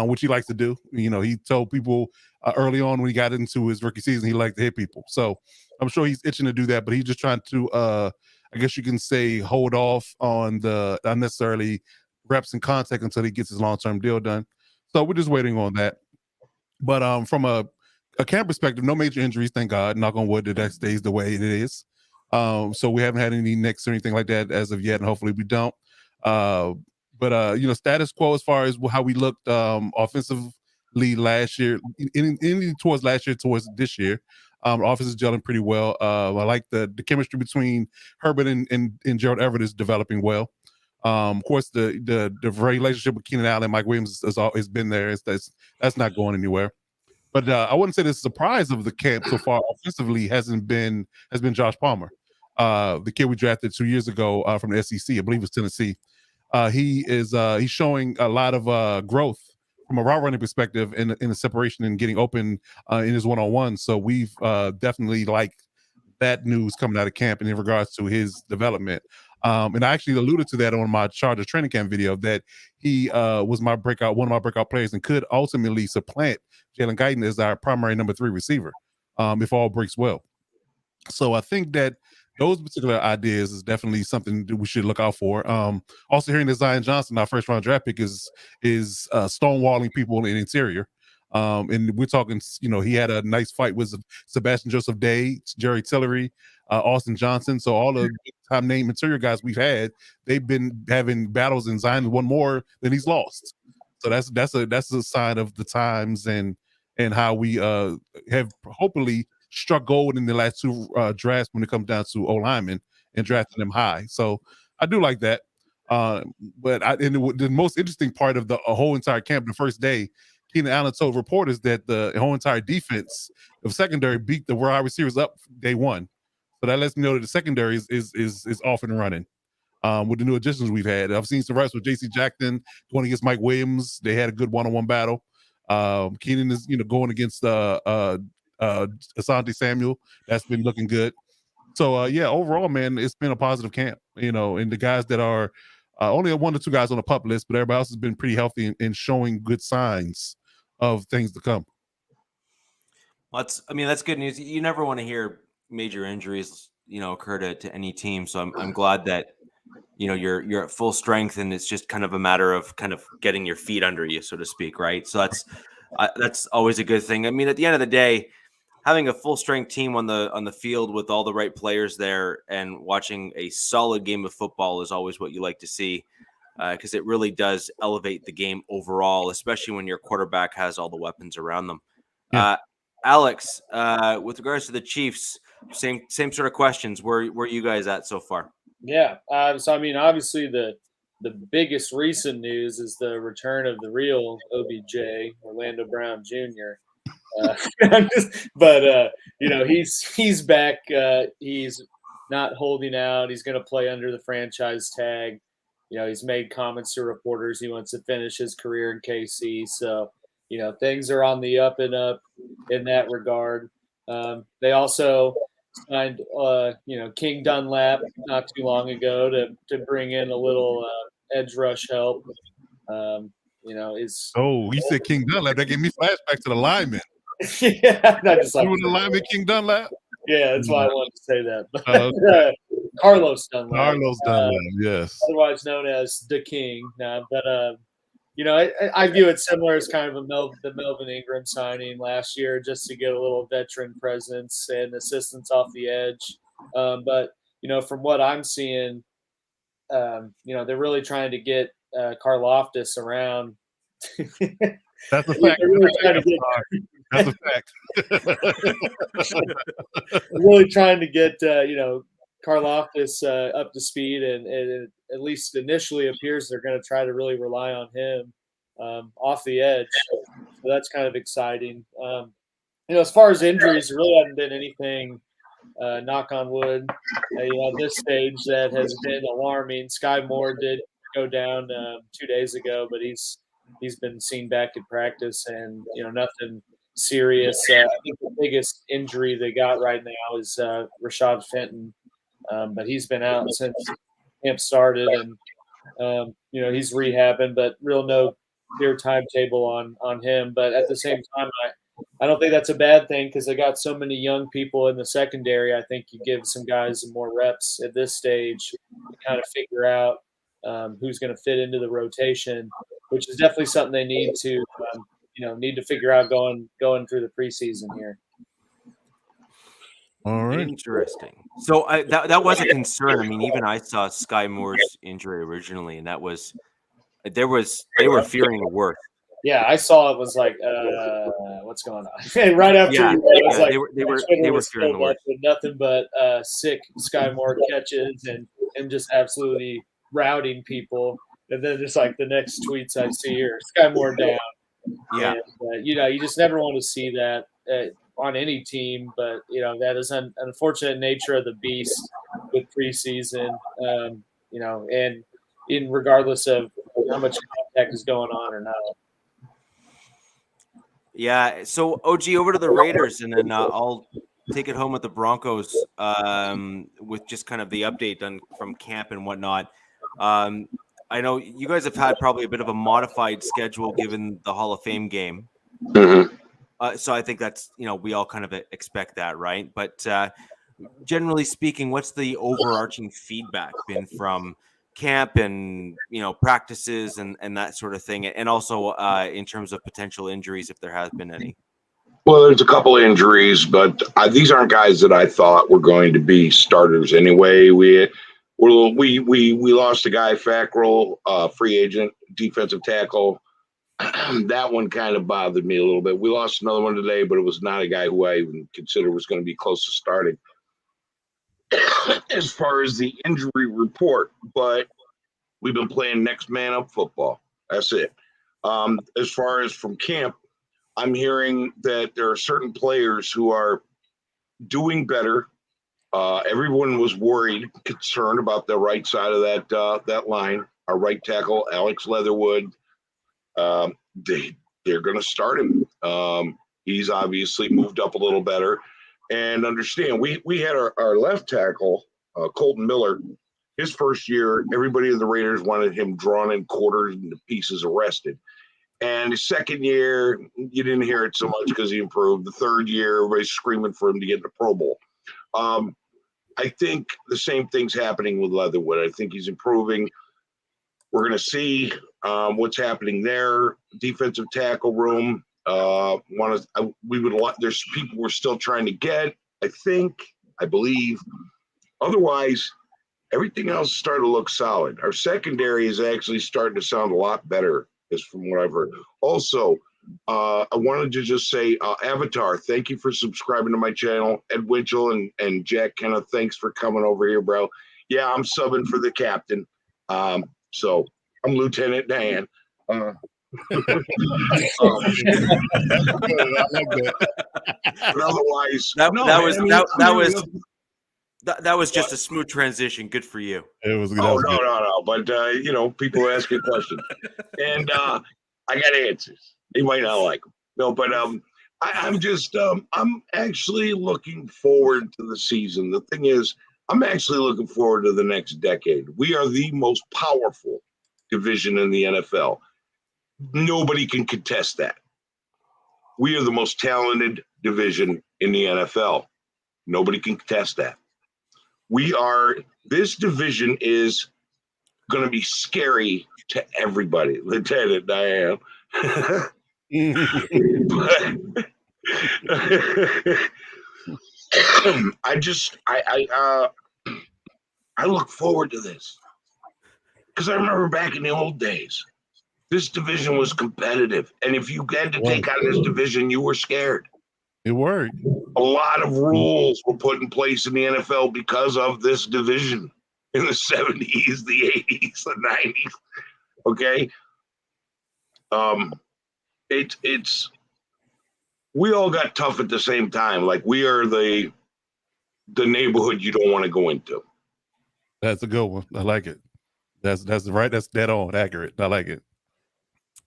which he likes to do. You know, he told people early on when he got into his rookie season, he liked to hit people. So I'm sure he's itching to do that, but he's just trying to, I guess you can say, hold off on the unnecessarily reps and contact until he gets his long-term deal done. So we're just waiting on that. But from a camp perspective, no major injuries, thank God. Knock on wood, that stays the way it is. So we haven't had any nicks or anything like that as of yet, and hopefully we don't. But you know, status quo as far as how we looked offensively last year, in towards last year, towards this year. Offense is gelling pretty well. I like the chemistry between Herbert and Gerald Everett is developing well. Of course, the relationship with Keenan Allen and Mike Williams has always been there. That's not going anywhere. But I wouldn't say the surprise of the camp so far offensively has been Josh Palmer, the kid we drafted 2 years ago from the SEC. I believe it was Tennessee. He's showing a lot of growth from a route running perspective in the separation and getting open in his one-on-one. So we've definitely liked that news coming out of camp in regards to his development. And I actually alluded to that on my Chargers training camp video that he was one of my breakout players and could ultimately supplant Jalen Guyton as our primary number 3 receiver if all breaks well. So I think that those particular ideas is definitely something that we should look out for. Also hearing that Zion Johnson, our first round draft pick, is stonewalling people in the interior. And we're talking, he had a nice fight with Sebastian Joseph Day, Jerry Tillery, Austin Johnson. So all the big time name interior guys we've had, they've been having battles, and Zion won more than he's lost. So that's a sign of the times and how we have hopefully struck gold in the last two drafts when it comes down to O-linemen and drafting them high. So I do like that. But the most interesting part of the whole entire camp, the first day, Keenan Allen told reporters that the whole entire defense of secondary beat the wide receivers up day one. So that lets me know that the secondary is off and running. With the new additions we've had, I've seen some reps with J.C. Jackson going against Mike Williams. They had a good one-on-one battle. Keenan is going against Asante Samuel. That's been looking good. So overall, man, it's been a positive camp. And the guys that are only one or two guys on the pup list, but everybody else has been pretty healthy and showing good signs of things to come. Well, that's good news. You never want to hear major injuries, occur to any team. So I'm glad that you're at full strength, and it's just kind of a matter of kind of getting your feet under you, so to speak, right? So that's always a good thing. I mean, at the end of the day, having a full strength team on the field with all the right players there and watching a solid game of football is always what you like to see, because it really does elevate the game overall, especially when your quarterback has all the weapons around them. Yeah. Alex, with regards to the Chiefs, same sort of questions. Where you guys at so far? Yeah. So I mean, obviously the biggest recent news is the return of the real OBJ, Orlando Brown Jr. He's back. He's not holding out. He's going to play under the franchise tag. He's made comments to reporters. He wants to finish his career in KC. So, things are on the up and up in that regard. They also signed, King Dunlap not too long ago to bring in a little edge rush help. You said King Dunlap. That gave me flashbacks to the lineman. Yeah, not just like the lineman King Dunlap. Yeah, that's why I wanted to say that. But, Carlos Dunlap. Yes. Otherwise known as the King. I view it similar as kind of the Melvin Ingram signing last year, just to get a little veteran presence and assistance off the edge. But from what I'm seeing, they're really trying to get Karlaftis around. That's a fact. That's a fact. Really trying to get Karlaftis up to speed, and it at least initially appears they're going to try to really rely on him off the edge. So that's kind of exciting. As far as injuries, there really hasn't been anything, knock on wood, at this stage that has been alarming. Sky Moore did go down 2 days ago, but he's been seen back in practice, and nothing serious. I think the biggest injury they got right now is Rashad Fenton, but he's been out since camp started, and he's rehabbing, but no clear timetable on him. But at the same time, I don't think that's a bad thing, because they got so many young people in the secondary. I think you give some guys more reps at this stage to kind of figure out who's going to fit into the rotation, which is definitely something they need to figure out going through the preseason here. All right. Interesting. So that was a concern. I mean, even I saw Sky Moore's injury originally, and they were fearing the worst. Yeah, I saw it. Was like, what's going on? Right after they were fearing the worst. Nothing but sick Sky Moore catches and just absolutely routing people. And then just like the next tweets I see here, Sky Moore down. Yeah. And, you just never want to see that on any team, but that is an unfortunate nature of the beast with preseason. And in regardless of how much contact is going on or not. Yeah. So OG, over to the Raiders, and then I'll take it home with the Broncos with just kind of the update from camp and whatnot. I know you guys have had probably a bit of a modified schedule given the Hall of Fame game. Mm-hmm. So I think that's, we all kind of expect that, right? But generally speaking, what's the overarching feedback been from camp and practices and that sort of thing, and also in terms of potential injuries if there has been any? Well, there's a couple of injuries, but these aren't guys that I thought were going to be starters anyway. We lost a guy, Fackrell, free agent, defensive tackle. That one kind of bothered me a little bit. We lost another one today, but it was not a guy who I even considered was going to be close to starting. As far as the injury report, but we've been playing next man up football. That's it. As far as from camp, I'm hearing that there are certain players who are doing better. Everyone was worried, concerned about the right side of that line. Our right tackle, Alex Leatherwood, they're going to start him. He's obviously moved up a little better. And understand, we had our left tackle, Colton Miller. His first year, everybody in the Raiders wanted him drawn in quarters and pieces arrested. And his second year, you didn't hear it so much because he improved. The third year, everybody's screaming for him to get in the Pro Bowl. I think the same thing's happening with Leatherwood. I think he's improving. We're going to see what's happening there. Defensive tackle room. There's people we're still trying to get. I believe. Otherwise, everything else started to look solid. Our secondary is actually starting to sound a lot better, is from what I've heard. Also, I wanted to just say, Avatar, thank you for subscribing to my channel. Ed Winchell and Jack Kenneth, thanks for coming over here, bro. Yeah, I'm subbing for the captain. So I'm Lieutenant Dan. But otherwise, that was just a smooth transition. Good for you. It was. No. But people are asking questions, and I got answers. You might not like them. No, but I'm actually looking forward to the season. The thing is, I'm actually looking forward to the next decade. We are the most powerful division in the NFL. Nobody can contest that. We are the most talented division in the NFL. Nobody can contest that. This division is going to be scary to everybody. Lieutenant Diane. I look forward to this because I remember back in the old days, this division was competitive, and if you had to take on this division, you were scared. It worked. A lot of rules were put in place in the NFL because of this division in the 70s, the 80s, the 90s. Okay. We all got tough at the same time. Like, we are the neighborhood you don't want to go into. That's a good one. I like it. That's right. That's dead on accurate. I like it.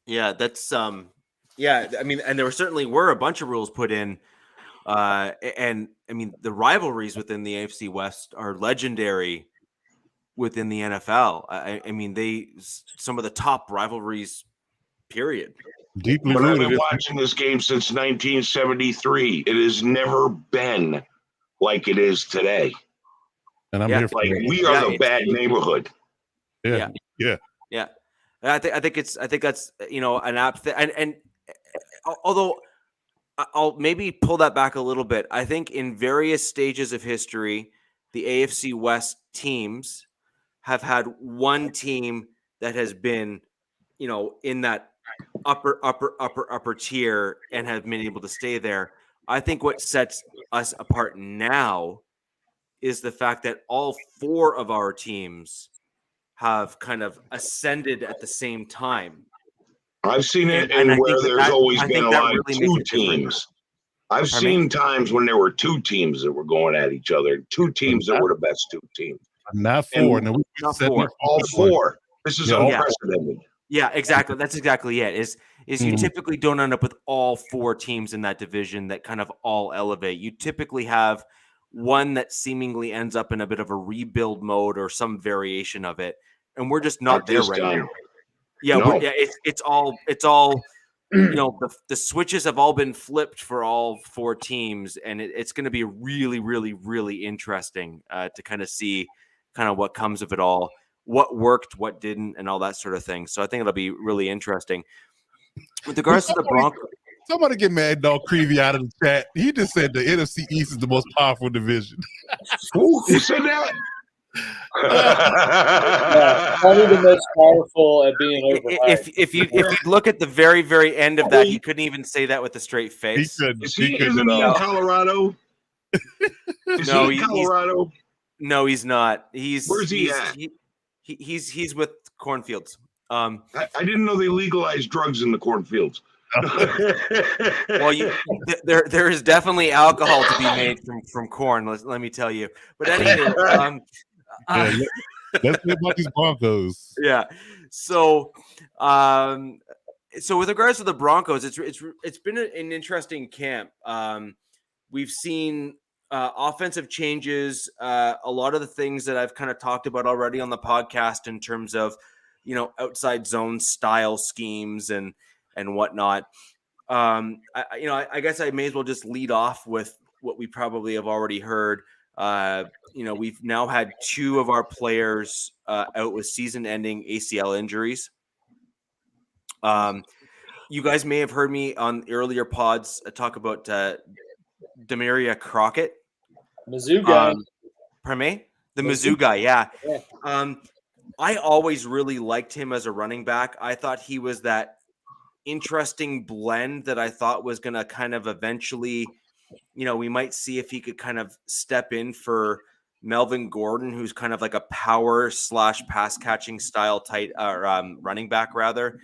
Yeah, that's yeah. I mean, and there certainly were a bunch of rules put in, and I mean, the rivalries within the AFC West are legendary within the NFL. I mean, some of the top rivalries. Period. Deeply but rooted. I've been watching this game since 1973. It has never been like it is today. And I'm here for like we are the bad neighborhood. Yeah. I think that's an apt thing. And although I'll maybe pull that back a little bit, I think in various stages of history, the AFC West teams have had one team that has been, in that upper tier and have been able to stay there. I think what sets us apart now is the fact that all four of our teams have kind of ascended at the same time. I've seen it where there's always been a lot of two teams. I've seen times when there were two teams that were going at each other, two teams that were the best two teams. Not four. Not four. All four. This is unprecedented. Yeah, exactly. That's exactly it. Is you typically don't end up with all four teams in that division that kind of all elevate. You typically have one that seemingly ends up in a bit of a rebuild mode or some variation of it, and we're just not there right now. Yeah, no. It's all the switches have all been flipped for all 4 teams, and it's going to be really, really, really interesting to kind of see kind of what comes of it all, what worked, what didn't, and all that sort of thing. So I think it'll be really interesting. With regards to the Broncos, somebody get Mad Dog Creevy out of the chat. He just said the NFC East is the most powerful division. Who said that? Probably the most powerful at being overhyped. If you look at the very, very end of that, he couldn't even say that with a straight face. Isn't he in Colorado? No, he in Colorado? No, he's not. Where's he at? He's with cornfields. I didn't know they legalized drugs in the cornfields. Well, there is definitely alcohol to be made from corn. Let me tell you. But anyway, let's get about these Broncos. Yeah. So with regards to the Broncos, it's been an interesting camp. We've seen offensive changes, a lot of the things that I've kind of talked about already on the podcast in terms of, outside zone style schemes and whatnot. I guess I may as well just lead off with what we probably have already heard. We've now had 2 of our players out with season-ending ACL injuries. You guys may have heard me on earlier pods talk about Demaria Crockett. Mizzou guy. Pardon me? The Mizzou guy, yeah. I always really liked him as a running back. I thought he was that interesting blend that I thought was going to kind of eventually, we might see if he could kind of step in for Melvin Gordon, who's kind of like a power / pass catching style tight running back rather.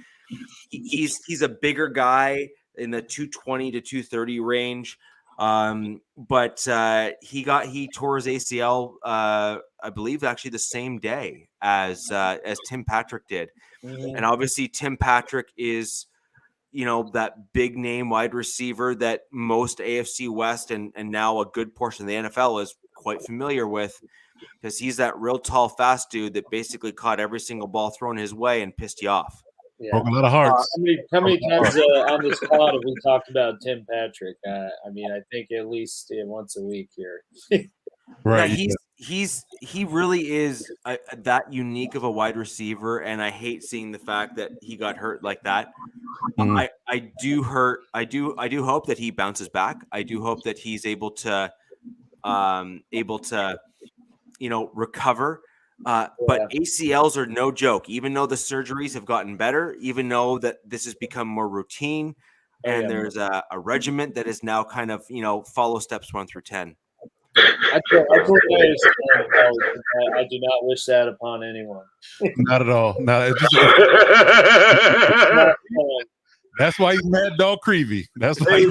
He's a bigger guy in the 220 to 230 range. But he tore his ACL, I believe actually the same day as Tim Patrick did. Mm-hmm. And obviously Tim Patrick is, that big name wide receiver that most AFC West and now a good portion of the NFL is quite familiar with, because he's that real tall, fast dude that basically caught every single ball thrown his way and pissed you off. Yeah. Broke a lot of hearts. How many times on this pod have we talked about Tim Patrick? I think at least once a week here. Right. Yeah, he really is that unique of a wide receiver, and I hate seeing the fact that he got hurt like that. Mm-hmm. I do hope that he bounces back. I do hope that he's able to recover. But ACLs are no joke, even though the surgeries have gotten better, even though that this has become more routine, and there's a regiment that is now kind of, follow steps 1 through 10. I do not wish that upon anyone. Not at all. No, that's why he's Mad Dog Creevy. That's why.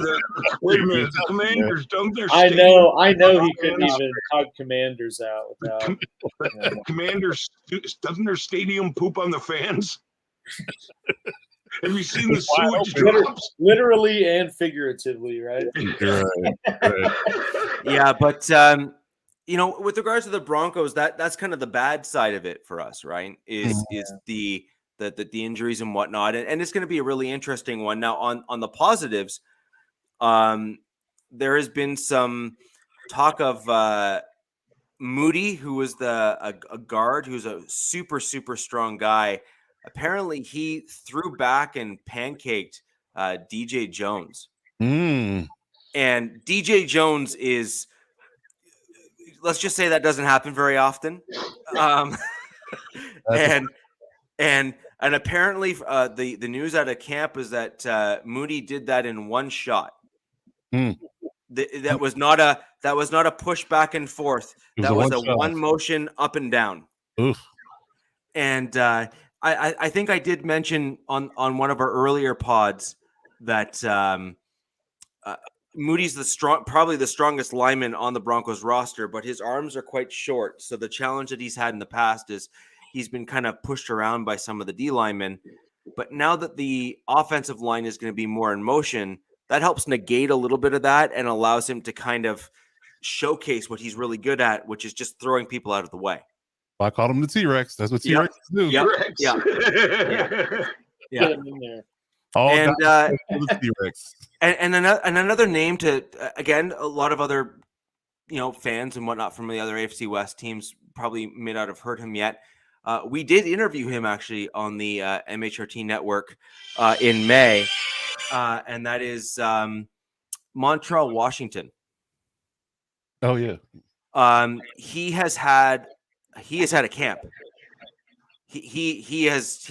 Wait a minute, the Commanders don't their. I know he couldn't even talk Commanders out without. Commanders doesn't their stadium poop on the fans? Have you seen the sewage drops? Literally and figuratively, right? Right. Yeah, but with regards to the Broncos, that's kind of the bad side of it for us, right? Is the injuries and whatnot, and it's going to be a really interesting one. Now, on the positives, there has been some talk of Moody, who was a guard, who's a super, super strong guy. Apparently, he threw back and pancaked DJ Jones. And DJ Jones is, let's just say that doesn't happen very often. And apparently the news out of camp is that Moody did that in one shot. That was not a push back and forth. That was a one motion up and down. Oof. And I think I did mention on one of our earlier pods that Moody's probably the strongest lineman on the Broncos roster, but his arms are quite short. So the challenge that he's had in the past is he's been kind of pushed around by some of the D linemen. But now that the offensive line is going to be more in motion, that helps negate a little bit of that and allows him to kind of showcase what he's really good at, which is just throwing people out of the way. I called him the T-Rex. That's what T-Rex do. Yeah. Get him in there. All And guys for the T-Rex. and another name to again, a lot of other fans and whatnot from the other AFC West teams probably may not have heard him yet. We did interview him actually on the MHRT Network in May, and that is Montreal, Washington. Oh yeah. He has had a camp. He has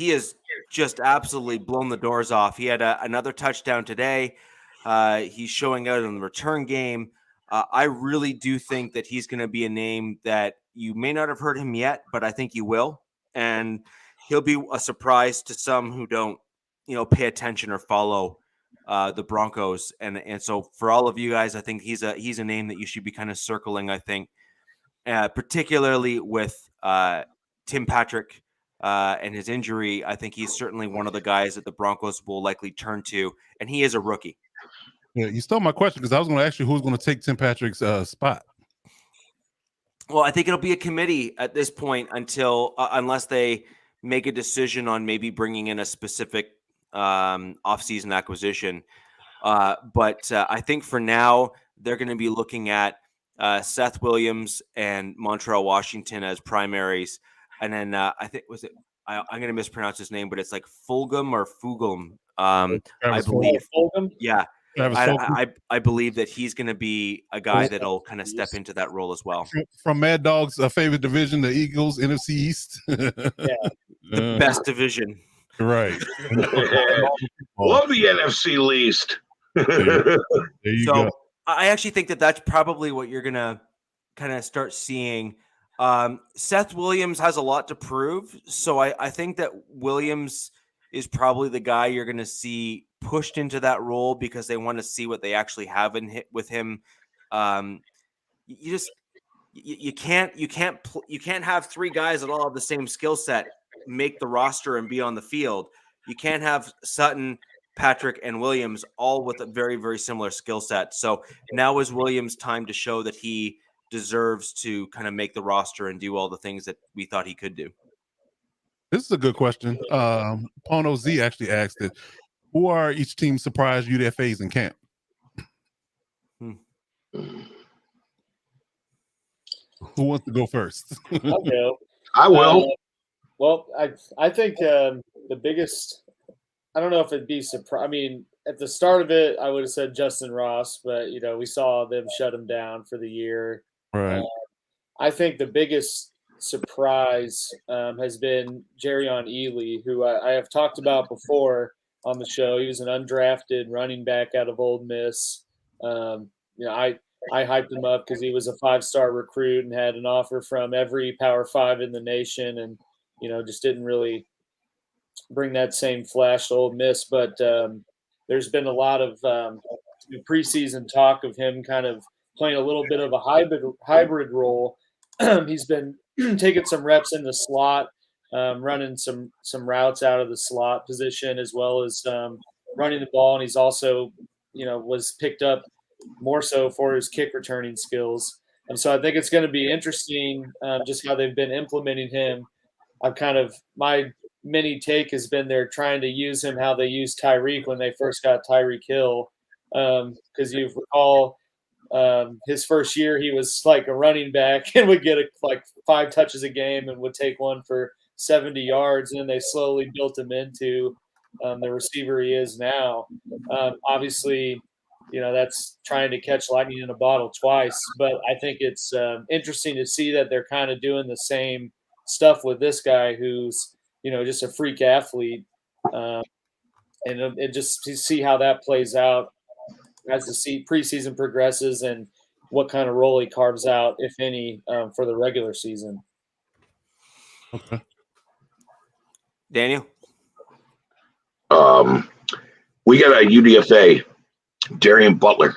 just absolutely blown the doors off. He had another touchdown today. He's showing out in the return game. I really do think that he's going to be a name that you may not have heard him yet, but I think you will, and he'll be a surprise to some who don't, pay attention or follow the Broncos. And so for all of you guys, I think he's a name that you should be kind of circling. I think, particularly with Tim Patrick and his injury, I think he's certainly one of the guys that the Broncos will likely turn to, and he is a rookie. Yeah, you stole my question because I was going to ask you who's going to take Tim Patrick's spot. Well, I think it'll be a committee at this point until unless they make a decision on maybe bringing in a specific offseason acquisition. But I think for now they're going to be looking at Seth Williams and Montreal Washington as primaries, and then I think I'm going to mispronounce his name, but it's like Fulgham or Fugum. I believe. Fulgham? Yeah. I believe that he's going to be a guy that'll kind of step into that role as well. From Mad Dog's favorite division, the Eagles, NFC East. The best division. Right. Love the NFC least. There you go. I actually think that that's probably what you're going to kind of start seeing. Seth Williams has a lot to prove. So I think that Williams is probably the guy you're going to see pushed into that role because they want to see what they actually have with him. You can't have three guys that all have the same skill set make the roster and be on the field. You can't have Sutton, Patrick, and Williams all with a very, very similar skill set. So now is Williams' time to show that he deserves to kind of make the roster and do all the things that we thought he could do. This is a good question. Pono Z actually asked it. Who are each team's surprise UDFAs in camp? Who wants to go first? I'll go. I will. Well, I think the biggest, I don't know if it'd be surprise. I mean, at the start of it, I would have said Justin Ross, but we saw them shut him down for the year. Right. I think the biggest surprise has been Jerrion Ely, who I have talked about before on the show. He was an undrafted running back out of Ole Miss. I hyped him up because he was a 5-star recruit and had an offer from every Power 5 in the nation, and just didn't really bring that same flash to Ole Miss. But there's been a lot of preseason talk of him kind of playing a little bit of a hybrid role. He's been taking some reps in the slot, running some routes out of the slot position, as well as running the ball. And he's also, was picked up more so for his kick returning skills. And so I think it's going to be interesting just how they've been implementing him. My mini take has been they're trying to use him how they used Tyreek when they first got Tyreek Hill. Because you recall his first year, he was like a running back and would get like 5 touches a game and would take one for 70 yards. And then they slowly built him into the receiver he is now. Obviously, that's trying to catch lightning in a bottle twice. But I think it's interesting to see that they're kind of doing the same stuff with this guy who's, just a freak athlete. And it just to see how that plays out as the preseason progresses and what kind of role he carves out, if any, for the regular season. Okay. Daniel? We got a UDFA, Darian Butler.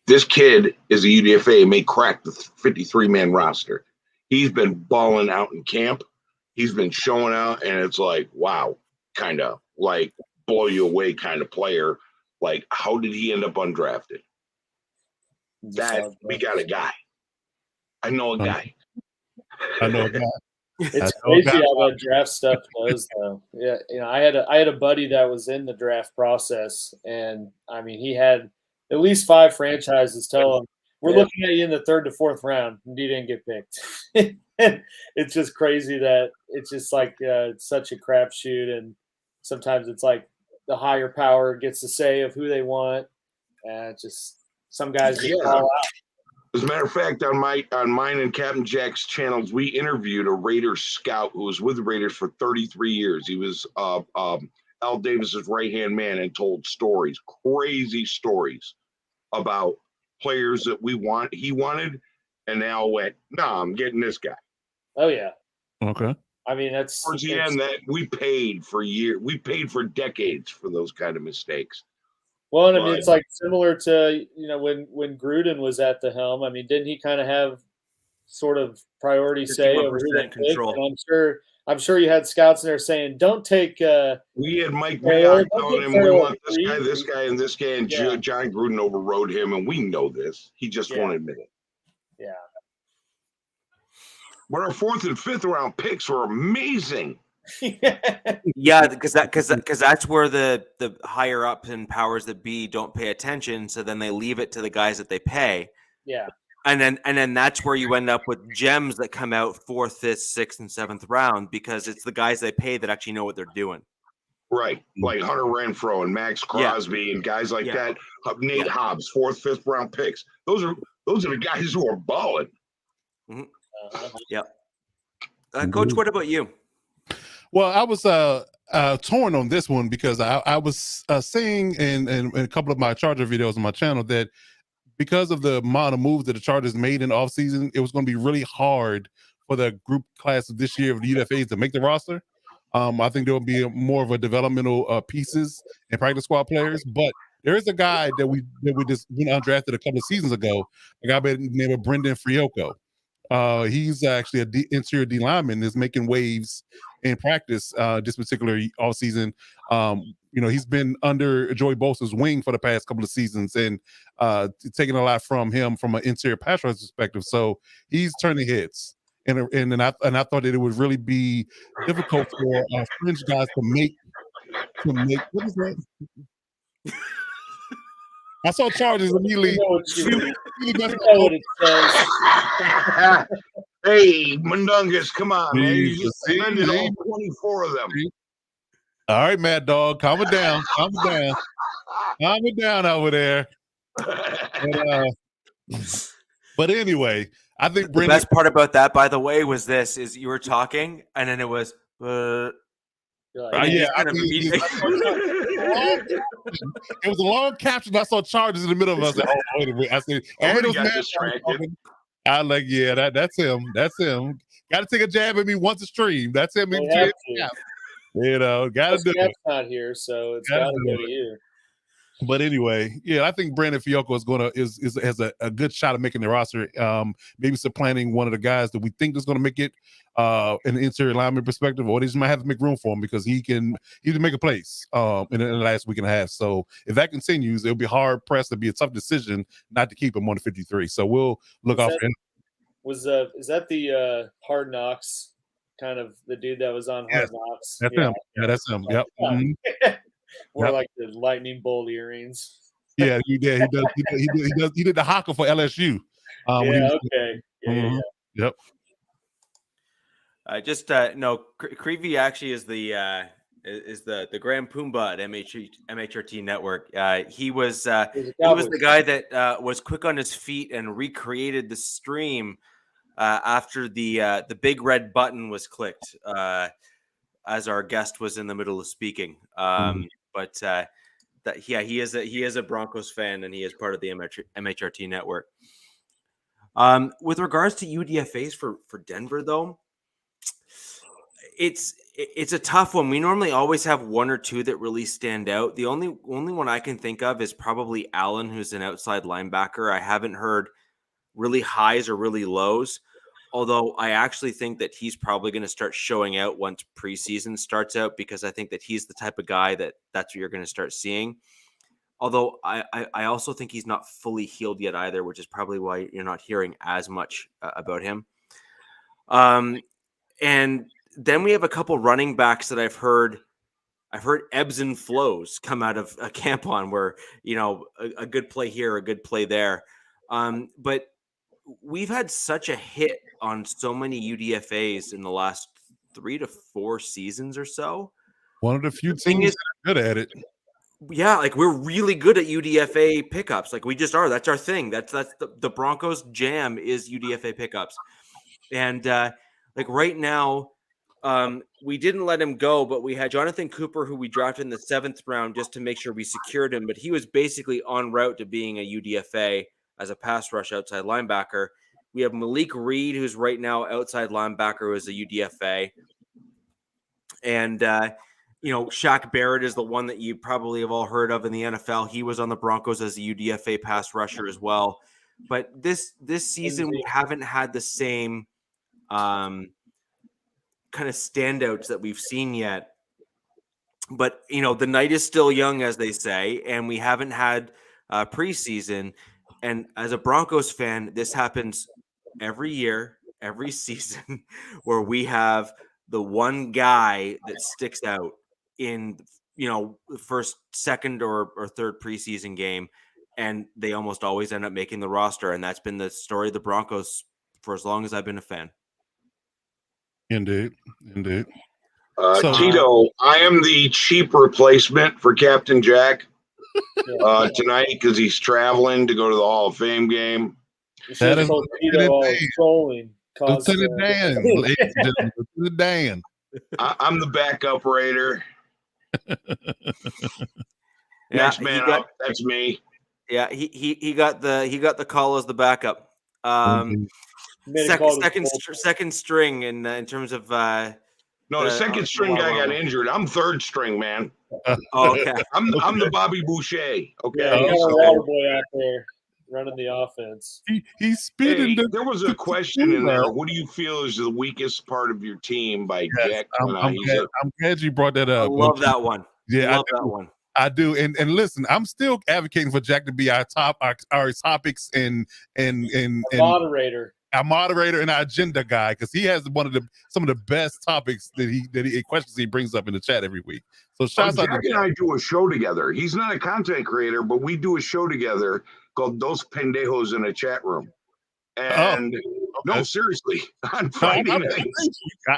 This kid is a UDFA, may crack the 53-man roster. He's been balling out in camp. He's been showing out, and it's like, wow, kind of like blow you away kind of player. Like, how did he end up undrafted? We got a guy. I know a guy. I know a guy. It's crazy how that draft stuff goes, though. Yeah, I had a buddy that was in the draft process, and I mean, he had at least 5 franchises tell him, "We're looking at you in the 3rd to 4th round, and you didn't get picked." It's just crazy that it's just like it's such a crapshoot, and sometimes it's like the higher power gets to say of who they want, and just some guys just fall out. As a matter of fact, on mine and Captain Jack's channels, we interviewed a Raiders scout who was with the Raiders for 33 years. He was Al Davis's right-hand man and told stories, crazy stories about players that he wanted, and Al went, "No, I'm getting this guy." Oh yeah. Okay. I mean, that's towards the end that we paid for years. We paid for decades for those kind of mistakes. Well, and I mean, it's like similar to, when Gruden was at the helm. I mean, didn't he kind of have sort of priority say over who they picked? And I'm sure you had scouts in there saying, "Don't take." We had Mike Mayock telling him we want this guy, and this guy, and John Gruden overrode him, and we know this. He just won't admit it. Yeah. But our 4th and 5th round picks were amazing. Yeah, because that's where the higher ups and powers that be don't pay attention, so then they leave it to the guys that they pay. Yeah. And then that's where you end up with gems that come out 4th, 5th, 6th, and 7th round, because it's the guys they pay that actually know what they're doing. Right, like Hunter Renfrow and Max Crosby and guys like that. Nate Hobbs, 4th, 5th round picks. Those are the guys who are balling. Yeah. Coach, what about you? Well, I was torn on this one because I was saying in a couple of my Charger videos on my channel that because of the amount of moves that the Chargers made in the offseason, it was going to be really hard for the group class of this year of the UDFAs to make the roster. I think there will be more of a developmental pieces and practice squad players, but there is a guy that we just went undrafted a couple of seasons ago, a guy by the name of Brendan Frioko. He's actually an interior D lineman, is making waves in practice this particular all season. He's been under Joey Bosa's wing for the past couple of seasons and taking a lot from him from an interior pass rush perspective. So he's turning heads. And I thought that it would really be difficult for fringe guys to make. What is that? I saw Chargers immediately. You know what it says. Hey, Mundungus, come on, man. You just suspended all 24 of them. All right, Mad Dog, calm it down. Calm it down over there. But anyway, I think the best part about that, by the way, was is you were talking, and then it was. It was a long caption. I saw Chargers in the middle of us. Oh, wait a minute. I said, I like, yeah, that's him. That's him. Got to take a jab at me once a stream. That's him. Got to do it. Not here, so it's got to go to you. But anyway, yeah, I think Brandon Fiocco has a good shot of making the roster. Maybe supplanting one of the guys that we think is going to make it in the interior lineman perspective, or they just might have to make room for him because he can make a place in the last week and a half. So if that continues, it'll be hard pressed to be a tough decision not to keep him on the 53. So we'll look out for him. Is that the Hard Knocks kind of the dude that was on Hard Knocks? That's him. Yeah, that's him. Yep. Mm-hmm. More like the lightning bolt earrings. Yeah, he did. He did the haka for LSU. Okay. Yeah. Yep. Creevy actually is the Grand Pumbaa at MHRT Network. He was the guy that was quick on his feet and recreated the stream after the big red button was clicked as our guest was in the middle of speaking. But he is a Broncos fan, and he is part of the MHRT Network. With regards to UDFAs for Denver, though, it's a tough one. We normally always have one or two that really stand out. The only one I can think of is probably Allen, who's an outside linebacker. I haven't heard really highs or really lows, although I actually think that he's probably going to start showing out once preseason starts out, because I think that he's the type of guy that's what you're going to start seeing. Although I also think he's not fully healed yet either, which is probably why you're not hearing as much about him. And then we have a couple running backs that I've heard ebbs and flows come out of a camp on where, a good play here, a good play there. But we've had such a hit on so many UDFAs in the last 3 to 4 seasons or so. One of the few teams that are good at it. Yeah, like we're really good at UDFA pickups. Like we just are. That's our thing. That's the Broncos jam is UDFA pickups. And like right now, we didn't let him go, but we had Jonathan Cooper, who we drafted in the 7th round just to make sure we secured him. But he was basically en route to being a UDFA as a pass rush outside linebacker. We have Malik Reed, who's right now outside linebacker, who is a UDFA. And, Shaq Barrett is the one that you probably have all heard of in the NFL. He was on the Broncos as a UDFA pass rusher as well. But this season, we haven't had the same kind of standouts that we've seen yet. But, the night is still young, as they say, and we haven't had preseason. And as a Broncos fan, this happens every year, every season, where we have the one guy that sticks out in, the first, second, or third preseason game, and they almost always end up making the roster. And that's been the story of the Broncos for as long as I've been a fan. Indeed. Tito, I am the cheap replacement for Captain Jack tonight because he's traveling to go to the Hall of Fame game. That is Lieutenant Dan. Lieutenant Dan. I'm the backup Raider. Next man up, that's me. Yeah, he got the call as the backup. Second string in terms of no, the second string guy got injured. I'm third string, man. Okay. I'm the Bobby Boucher. Okay. Yeah, he's a water boy out there running the offense. He's speeding. Hey, there was a question in there. What do you feel is the weakest part of your team by Jack? I'm glad you brought that up. I love that one. Yeah, love that one. I do, and listen, I'm still advocating for Jack to be our topics and moderator. Our moderator and our agenda guy, because he has some of the best topics that questions he brings up in the chat every week. So shouts out to Jack and I do a show together. He's not a content creator, but we do a show together called Dos Pendejos in a Chat Room. And no, seriously, on Friday night.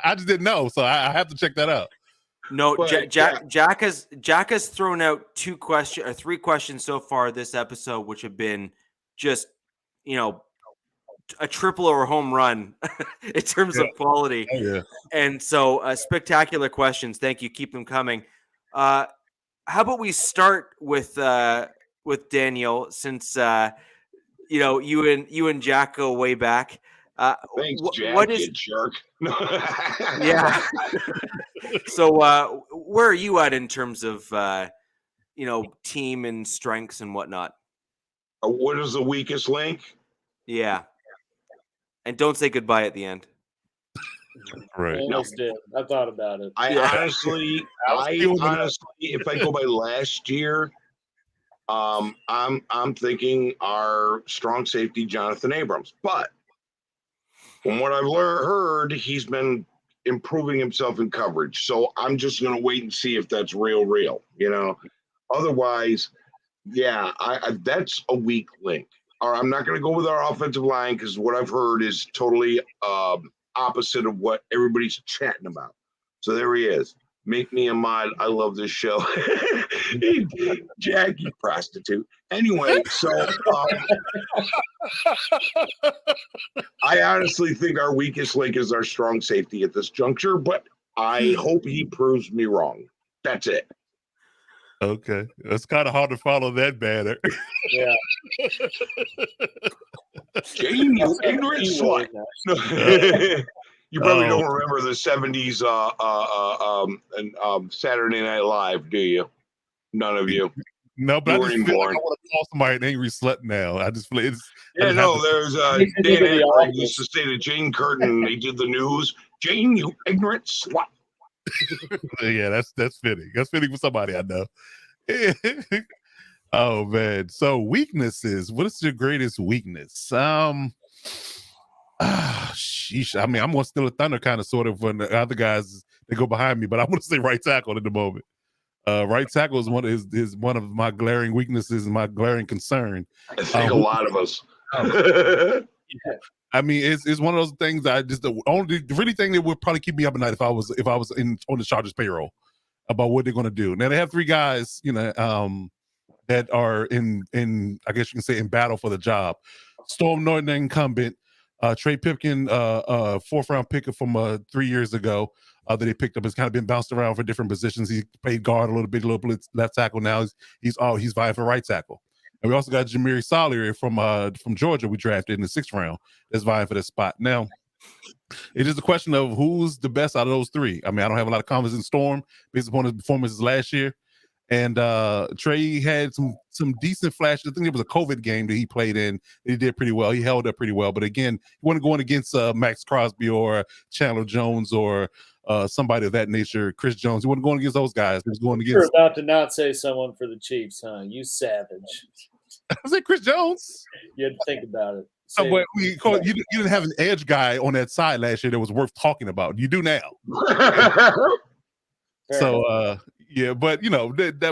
I just didn't know, so I have to check that out. No, Jack has thrown out 3 questions so far this episode, which have been just a triple or a home run in terms of quality. Oh, yeah. And so spectacular questions. Thank you. Keep them coming. How about we start with Daniel, since you and Jack go way back. Thanks, Jack, you jerk. Yeah. So where are you at in terms of team and strengths and whatnot? What is the weakest link? Yeah. And don't say goodbye at the end. Right. Almost did. I thought about it. I honestly, if I go by last year, I'm thinking our strong safety, Jonathan Abrams. But from what I've heard, he's been improving himself in coverage. So I'm just going to wait and see if that's real. Otherwise, yeah, that's a weak link. Or I'm not going to go with our offensive line because what I've heard is totally opposite of what everybody's chatting about. So there he is. Make me a mod. I love this show. Jack, you prostitute. Anyway, so I honestly think our weakest link is our strong safety at this juncture, but I hope he proves me wrong. That's it. Okay. It's kind of hard to follow that banner. Yeah. Jane, you ignorant slut. You probably don't remember the 70s Saturday Night Live, do you? None of you. No, but I just feel like I want to call somebody an angry slut now. I just feel it's... Yeah, no, there's Dan Aykroyd used to say to Jane Curtin, they did the news, Jane, you ignorant slut. Yeah, that's fitting. That's fitting for somebody I know. Oh man. So weaknesses. What is your greatest weakness? Sheesh. I mean, I'm going to steal a thunder kind of sort of when the other guys they go behind me, but I'm going to say right tackle at the moment. Right tackle is one of my glaring weaknesses and my glaring concern. I think a lot of us. I mean, it's one of those things that the really thing that would probably keep me up at night if I was on the Chargers payroll about what they're going to do. Now they have 3 guys, that are in I guess you can say in battle for the job. Storm Norton, incumbent. Trey Pipkin, 4th round pick from 3 years ago that they picked up, has kind of been bounced around for different positions. He played guard a little bit left tackle. Now he's vying for right tackle. And we also got Jamiri Salyer from Georgia we drafted in the 6th round that's vying for this spot. Now, it is a question of who's the best out of those 3. I mean, I don't have a lot of confidence in Storm based upon his performances last year. And Trey had some decent flashes. I think it was a COVID game that he played in. He did pretty well. He held up pretty well. But again, he wasn't going against Max Crosby or Chandler Jones or somebody of that nature, Chris Jones. He wasn't going against those guys. He was going against. You're about to not say someone for the Chiefs, huh? You savage. I said Chris Jones. You had to think about it. But you didn't have an edge guy on that side last year that was worth talking about. You do now. So yeah, but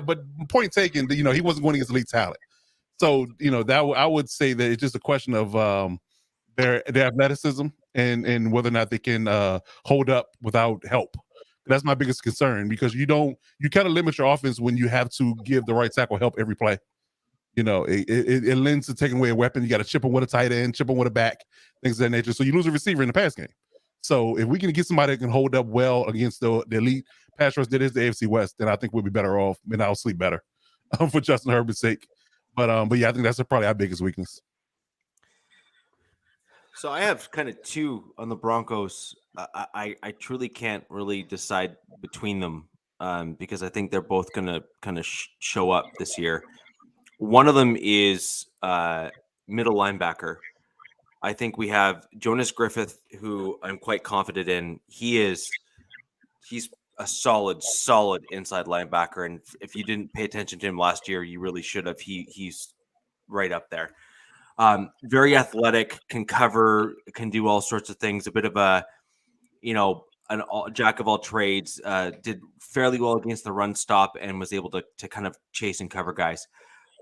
but point taken, he wasn't going against elite talent. So that I would say that it's just a question of their athleticism and whether or not they can hold up without help. That's my biggest concern, because you kind of limit your offense when you have to give the right tackle help every play. It lends to taking away a weapon. You got to chip him with a tight end, chip him with a back, things of that nature. So you lose a receiver in the pass game. So if we can get somebody that can hold up well against the elite pass rush that is the AFC West, then I think we'll be better off, and I'll sleep better for Justin Herbert's sake. But yeah, I think that's probably our biggest weakness. So I have kind of 2 on the Broncos. I truly can't really decide between them because I think they're both going to kind of show up this year. One of them is middle linebacker. I think we have Jonas Griffith, who I'm quite confident in. He's a solid inside linebacker, and if you didn't pay attention to him last year, you really should have. He's right up there. Very athletic, can cover, can do all sorts of things. A bit of a, jack of all trades. Did fairly well against the run stop and was able to kind of chase and cover guys.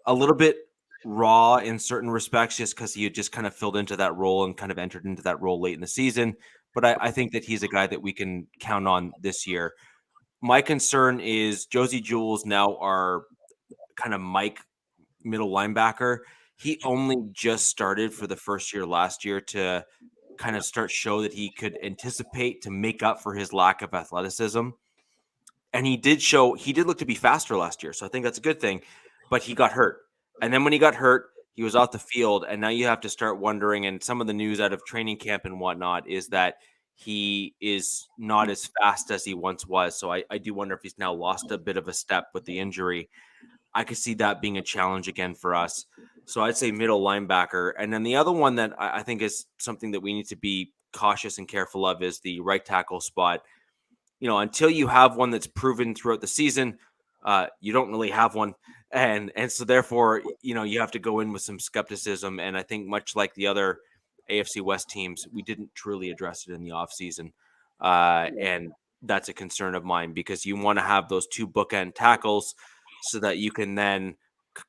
A little bit raw in certain respects, just because he had just kind of filled into that role and kind of entered into that role late in the season. But I think that he's a guy that we can count on this year. My concern is Josie Jewell's now our kind of Mike middle linebacker. He only just started for the first year last year to kind of show that he could anticipate to make up for his lack of athleticism. And he did look to be faster last year. So I think that's a good thing, but he got hurt. And then when he got hurt, he was off the field. And now you have to start wondering, and some of the news out of training camp and whatnot is that he is not as fast as he once was. So I do wonder if he's now lost a bit of a step with the injury. I could see that being a challenge again for us. So I'd say middle linebacker. And then the other one that I think is something that we need to be cautious and careful of is the right tackle spot. Until you have one that's proven throughout the season, you don't really have one. And so therefore, you have to go in with some skepticism. And I think much like the other AFC West teams, we didn't truly address it in the offseason. And that's a concern of mine, because you want to have those 2 bookend tackles so that you can then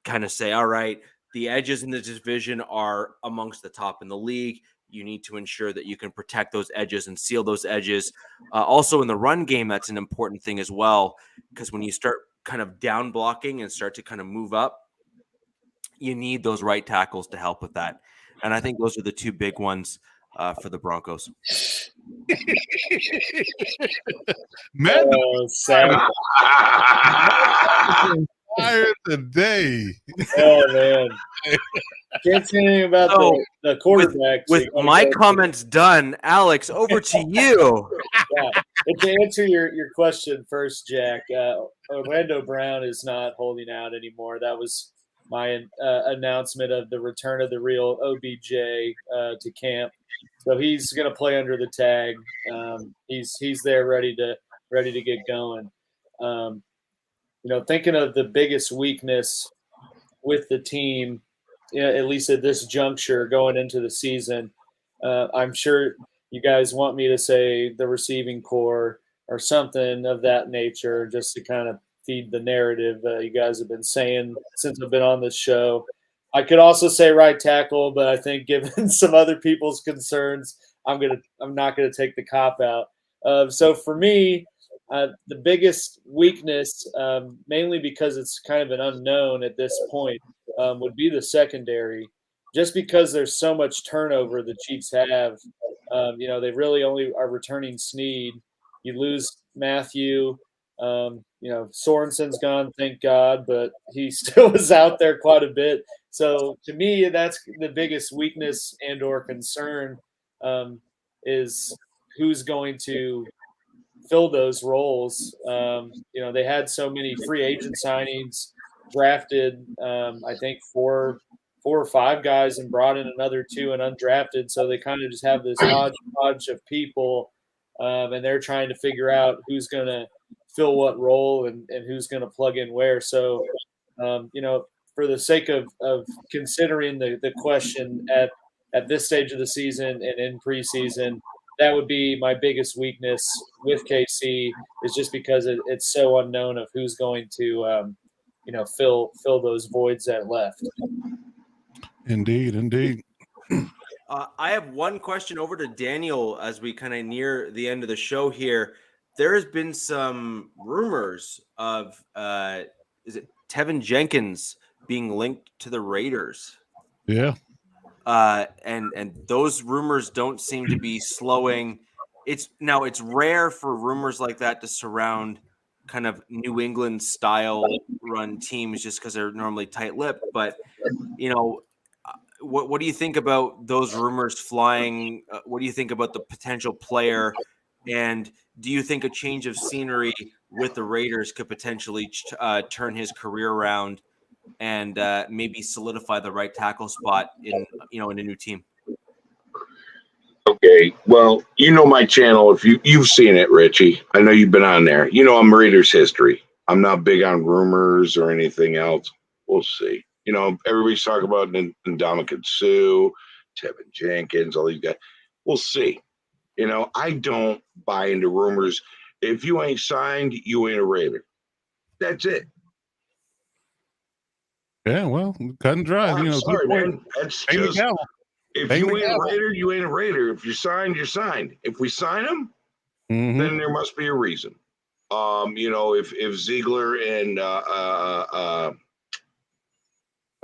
kind of say, all right, the edges in this division are amongst the top in the league. You need to ensure that you can protect those edges and seal those edges. Also in the run game, that's an important thing as well, because when you start kind of down blocking and start to kind of move up, you need those right tackles to help with that. And I think those are the 2 big ones for the Broncos. Man, fire today. Oh man, can't say anything about the quarterback. With my comments done, Alex, over to you. Yeah. And to answer your question first, Jack, Orlando Brown is not holding out anymore. That was my announcement of the return of the real OBJ to camp. So he's going to play under the tag. He's there ready to get going. Thinking of the biggest weakness with the team, at least at this juncture going into the season, I'm sure you guys want me to say the receiving core or something of that nature, just to kind of feed the narrative you guys have been saying since I've been on this show. I could also say right tackle, but I think given some other people's concerns, I'm not gonna take the cop out. So for me, the biggest weakness, mainly because it's kind of an unknown at this point, would be the secondary. Just because there's so much turnover the Chiefs have, they really only are returning Snead. You lose Matthew. Sorensen's gone, thank God, but he still is out there quite a bit. So to me, that's the biggest weakness and or concern, is who's going to fill those roles. They had so many free agent signings, drafted, I think four or five guys, and brought in another two and undrafted. So they kind of just have this hodgepodge of people, and they're trying to figure out who's going to fill what role and who's going to plug in where. So, for the sake of considering the question at this stage of the season and in preseason, that would be my biggest weakness with KC, is just because it's so unknown of who's going to, fill those voids that left. Indeed. I have one question over to Daniel as we kind of near the end of the show here. There has been some rumors of, is it Tevin Jenkins being linked to the Raiders? Yeah. And those rumors don't seem to be slowing. It's rare for rumors like that to surround kind of New England style run teams, just because they're normally tight-lipped. But what do you think about those rumors flying? What do you think about the potential player? And do you think a change of scenery with the Raiders could potentially turn his career around and maybe solidify the right tackle spot in a new team? Okay, well, my channel. If you've seen it, Richie, I know you've been on there. I'm Raiders history. I'm not big on rumors or anything else. We'll see. Everybody's talking about Ndamukong Suh, Tevin Jenkins, all these guys. We'll see. I don't buy into rumors. If you ain't signed, you ain't a Raider. That's it. Yeah, well, cut and dry. I'm sorry, man. That's just, if you ain't a Raider, you ain't a Raider. If you're signed, you're signed. If we sign them, then there must be a reason. If Ziegler and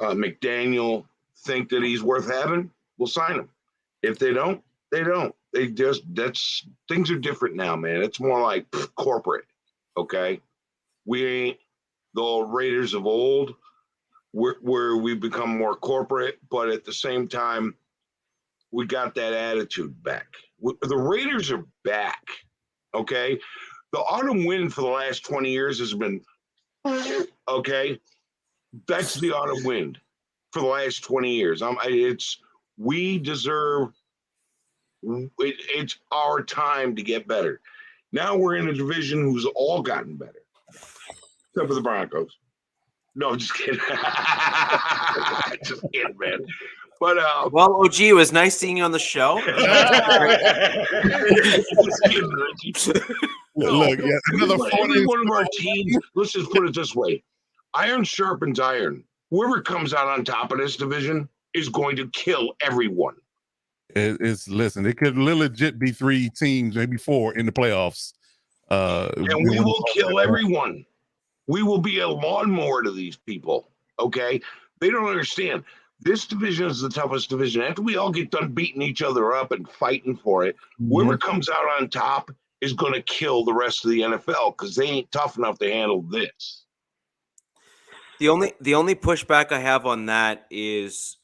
McDaniel think that he's worth having, we'll sign him. If they don't, they don't. Things are different now, man. It's more like corporate. Okay, we ain't the old Raiders of old, where we've become more corporate, but at the same time, we got that attitude back. The Raiders are back. Okay, the autumn wind for the last 20 years has been okay. That's the autumn wind for the last 20 years. We deserve. It's our time to get better. Now we're in a division who's all gotten better, except for the Broncos. No, just kidding. Just kidding, man. But well, OG, it was nice seeing you on the show. Just kidding, Richie. Look, every one of our teams. Let's just put it this way: iron sharpens iron. Whoever comes out on top of this division is going to kill everyone. Listen, it could legit be 3 teams, maybe 4 in the playoffs. And we will kill everyone. We will be a lawnmower to these people. Okay? They don't understand. This division is the toughest division. After we all get done beating each other up and fighting for it, whoever comes out on top is going to kill the rest of the NFL, because they ain't tough enough to handle this. The only pushback I have on that is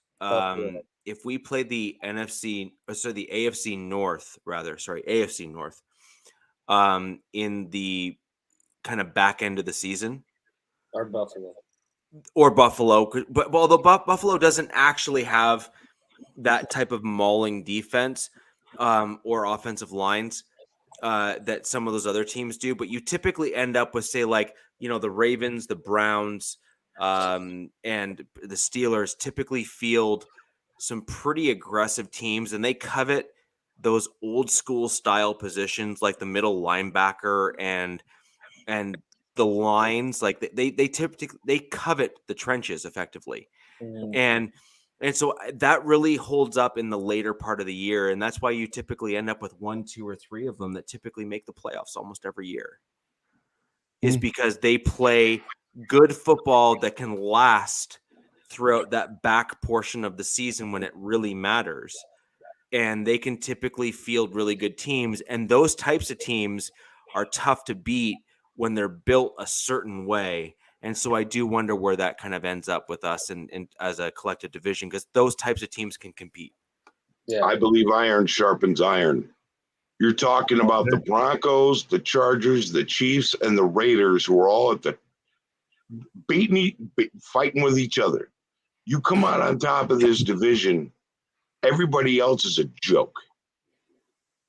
if we play the AFC North, in the kind of back end of the season, or Buffalo, but although Buffalo doesn't actually have that type of mauling defense or offensive lines that some of those other teams do, but you typically end up with, say, the Ravens, the Browns, and the Steelers typically field some pretty aggressive teams, and they covet those old school style positions like the middle linebacker and the lines. Like they typically they covet the trenches effectively. And so that really holds up in the later part of the year. And that's why you typically end up with 1, 2, or 3 of them that typically make the playoffs almost every year, is because they play good football that can last throughout that back portion of the season when it really matters. And they can typically field really good teams. And those types of teams are tough to beat when they're built a certain way. And so I do wonder where that kind of ends up with us and as a collective division, because those types of teams can compete. Yeah. I believe iron sharpens iron. You're talking about the Broncos, the Chargers, the Chiefs, and the Raiders, who are all at the fighting with each other. You come out on top of this division, everybody else is a joke.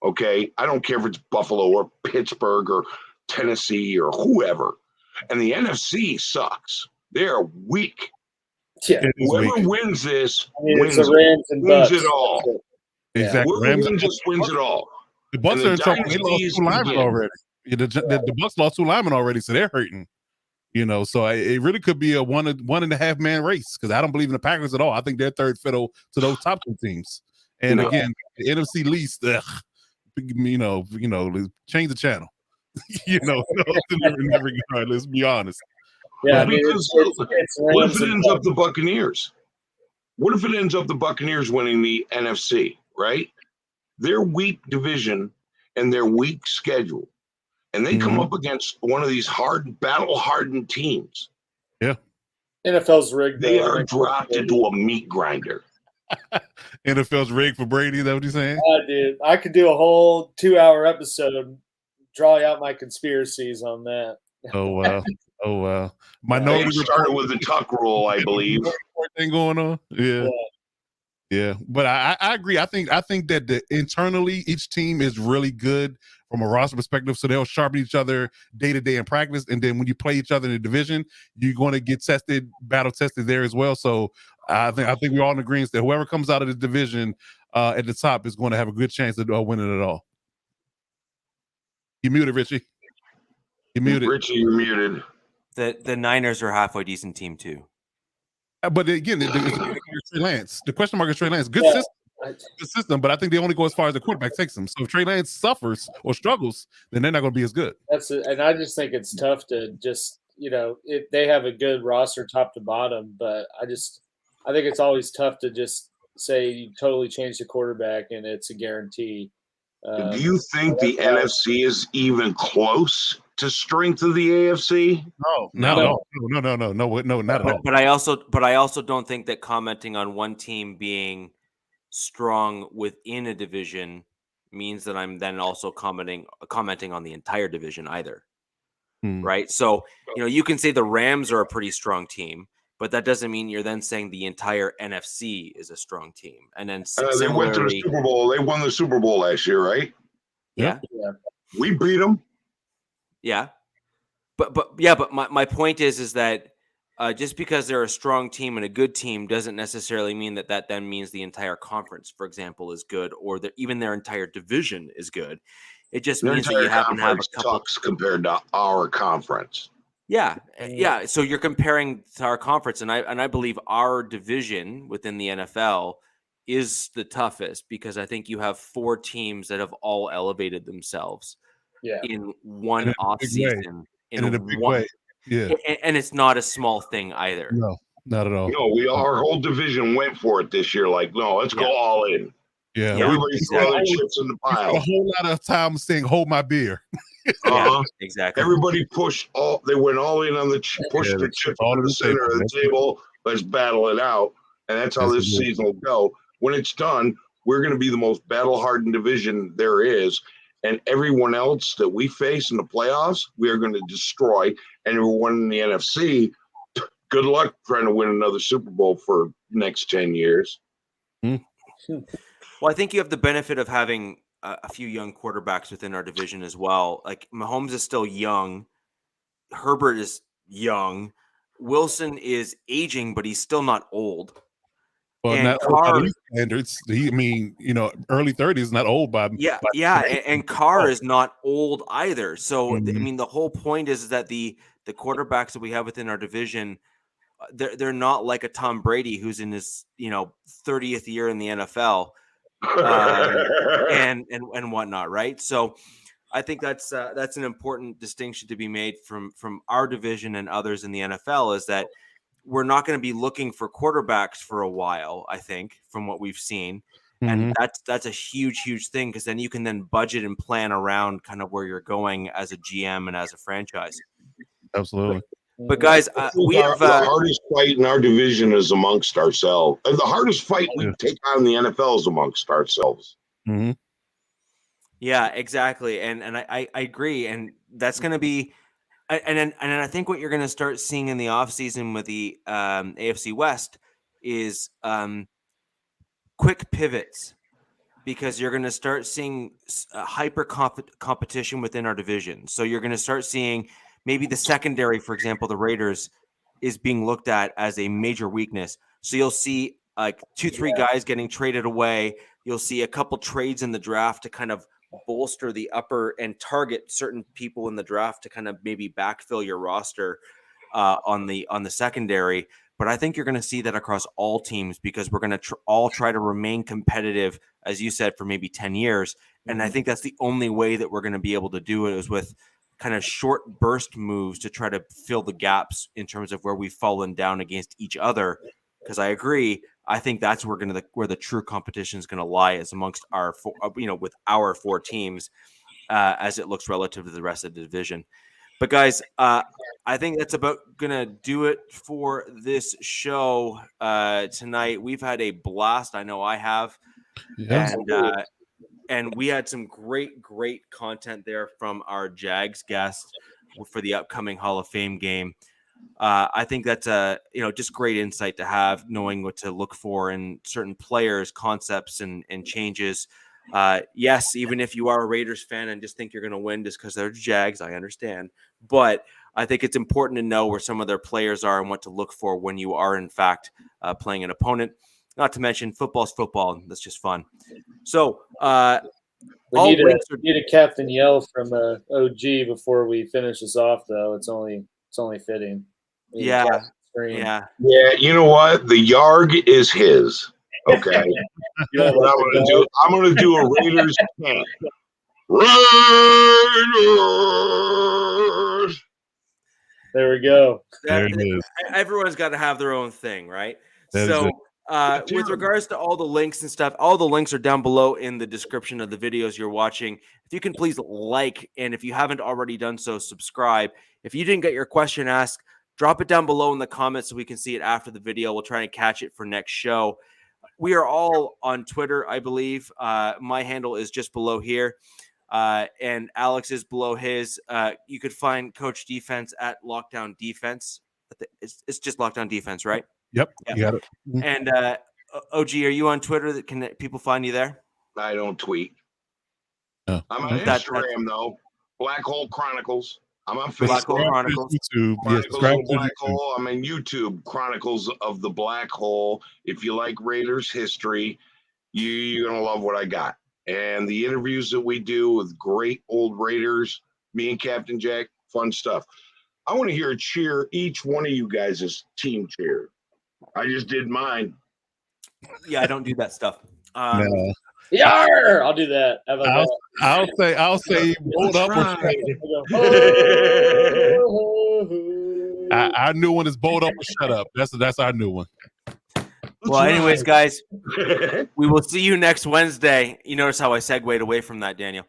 Okay? I don't care if it's Buffalo or Pittsburgh or Tennessee or whoever. And the NFC sucks. They're weak. Yeah. Whoever wins this wins, it's the Rams and wins Bucks. it all. Exactly. Whoever wins this wins it all. The Bucks And are in the trouble. They lost dynasties 2 linemen begin. already. The Bucks lost 2 linemen already, so they're hurting. So it really could be a 1.5 man race, because I don't believe in the Packers at all. I think they're third fiddle to those top 2 teams. And again, the NFC least, change the channel. Let's be honest. Yeah, What if it ends up the Buccaneers? What if it ends up the Buccaneers winning the NFC, right? Their weak division and their weak schedule, and they come up against one of these battle-hardened teams. Yeah. NFL's rigged. They are dropped into a meat grinder. NFL's rigged for Brady. Is that what you're saying? Dude, I could do a whole 2-hour episode, draw out my conspiracies on that. Oh wow! Oh wow! They started with the Tuck rule, I believe. Thing going on. Yeah. But I agree. I think that internally each team is really good from a roster perspective, so they'll sharpen each other day to day in practice, and then when you play each other in the division, you're going to get battle tested there as well. So I think we're all in agreement that whoever comes out of the division at the top is going to have a good chance of winning it all. You muted, Richie. You muted. Richie, you're muted. The Niners are a halfway decent team too. But again, Trey Lance. The question mark is Trey Lance. Good system, but I think they only go as far as the quarterback takes them. So if Trey Lance suffers or struggles, then they're not going to be as good. That's it. And I just think it's tough to just, if they have a good roster top to bottom, but I think it's always tough to just say you totally change the quarterback and it's a guarantee. Do you think the NFC is even close to strength of the AFC? No, not at all. No, not at all. But I also don't think that commenting on one team being strong within a division means that I'm then also commenting on the entire division either. Right? So, you can say the Rams are a pretty strong team, but that doesn't mean you're then saying the entire NFC is a strong team. And then they went to the Super Bowl. They won the Super Bowl last year, right? Yeah. We beat them. Yeah. But my point is that just because they're a strong team and a good team doesn't necessarily mean that then means the entire conference, for example, is good, or that even their entire division is good. It just means that you happen to have a couple compared to our conference. Yeah. So you're comparing to our conference, and I believe our division within the NFL is the toughest, because I think you have 4 teams that have all elevated themselves in one offseason. In a big way. Yeah. And it's not a small thing either. No, not at all. No, our whole division went for it this year. Like, no, let's go all in. Yeah. Everybody throw their chips in the pile. A whole lot of time saying, hold my beer. Exactly. Everybody they went all in on the push the chips to the center of the table. Let's battle it out. And that's how this season will go. When it's done, we're going to be the most battle-hardened division there is. And everyone else that we face in the playoffs, we are going to destroy. And everyone in the NFC, good luck trying to win another Super Bowl for next 10 years. Well, I think you have the benefit of having a few young quarterbacks within our division as well. Like, Mahomes is still young. Herbert is young. Wilson is aging, but he's still not old. Well, And not old by Carr, these standards. Early 30s, not old by. and Carr is not old either. So Mhm. the whole point is that the quarterbacks that we have within our division, they're not like a Tom Brady who's in his 30th year in the NFL, and whatnot, right? So I think that's an important distinction to be made from our division and others in the NFL, is that we're not going to be looking for quarterbacks for a while, I think, from what we've seen. And that's a huge thing, because then you can then budget and plan around kind of where you're going as a GM and as a franchise. Absolutely. But guys, we have the hardest fight in our division is amongst ourselves. The hardest fight we take on in the NFL is amongst ourselves. Mm-hmm. Yeah, exactly. And I agree. And that's going to be, and I think what you're going to start seeing in the offseason with the AFC West is quick pivots, because you're going to start seeing hyper competition within our division. So you're going to start seeing maybe the secondary, for example, the Raiders, is being looked at as a major weakness. So you'll see like 2-3 guys getting traded away. You'll see a couple trades in the draft to kind of bolster the upper and target certain people in the draft to kind of maybe backfill your roster on the secondary. But I think you're going to see that across all teams, because we're going to all try to remain competitive, as you said, for maybe 10 years. And I think that's the only way that we're going to be able to do it, is with kind of short burst moves to try to fill the gaps in terms of where we've fallen down against each other. Because I agree, I think that's where the true competition is going to lie, is amongst our with our 4 teams, as it looks relative to the rest of the division. But guys, I think that's about gonna do it for this show tonight. We've had a blast. I know I have, and we had some great content there from our Jags guest for the upcoming Hall of Fame game. I think that's just great insight to have, knowing what to look for in certain players, concepts, and changes. Yes, even if you are a Raiders fan and just think you're going to win just because they're Jags, I understand. But I think it's important to know where some of their players are and what to look for when you are, in fact, playing an opponent. Not to mention, football's football. That's just fun. So we need a captain yell from OG before we finish this off, though. It's only fitting. Yeah. You know what? The Yarg is his. Okay. I'm going to do a Raiders chant. Raiders. There we go. There it is. Everyone's got to have their own thing, right? So with regards to all the links and stuff, all the links are down below in the description of the videos you're watching. If you can please like, and if you haven't already done so, subscribe. If you didn't get your question asked, drop it down below in the comments so we can see it after the video. We'll try and catch it for next show. We are all on Twitter, I believe. My handle is just below here. And Alex is below his. You could find Coach Defense at Lockdown Defense. It's just Lockdown Defense, right? Yep. You got it. And OG, are you on Twitter? Can people find you there? I don't tweet. Oh. I'm on Instagram, though. Black Hole Chronicles. I'm on Facebook. Black Hole Chronicles. YouTube. Chronicles of the Black Hole. I'm on YouTube. Chronicles of the Black Hole. If you like Raiders history, you're going to love what I got. And the interviews that we do with great old Raiders, me and Captain Jack, fun stuff. I want to hear a cheer, each one of you guys' team cheer. I just did mine. Yeah, I don't do that stuff. No. Yar! I'll do that. I'll say hold up. Our new one is bold up or shut up. That's our new one. Well, anyways, guys, we will see you next Wednesday. You notice how I segued away from that, Daniel.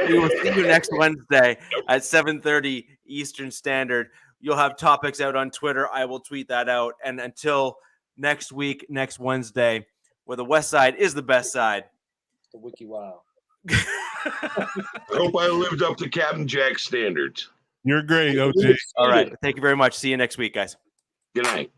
We will see you next Wednesday at 7:30 Eastern Standard. You'll have topics out on Twitter. I will tweet that out. And until next week, next Wednesday, where the West Side is the best side. The Wiki Wow. I hope I lived up to Captain Jack's standards. You're great, OG. All right. Thank you very much. See you next week, guys. Good night.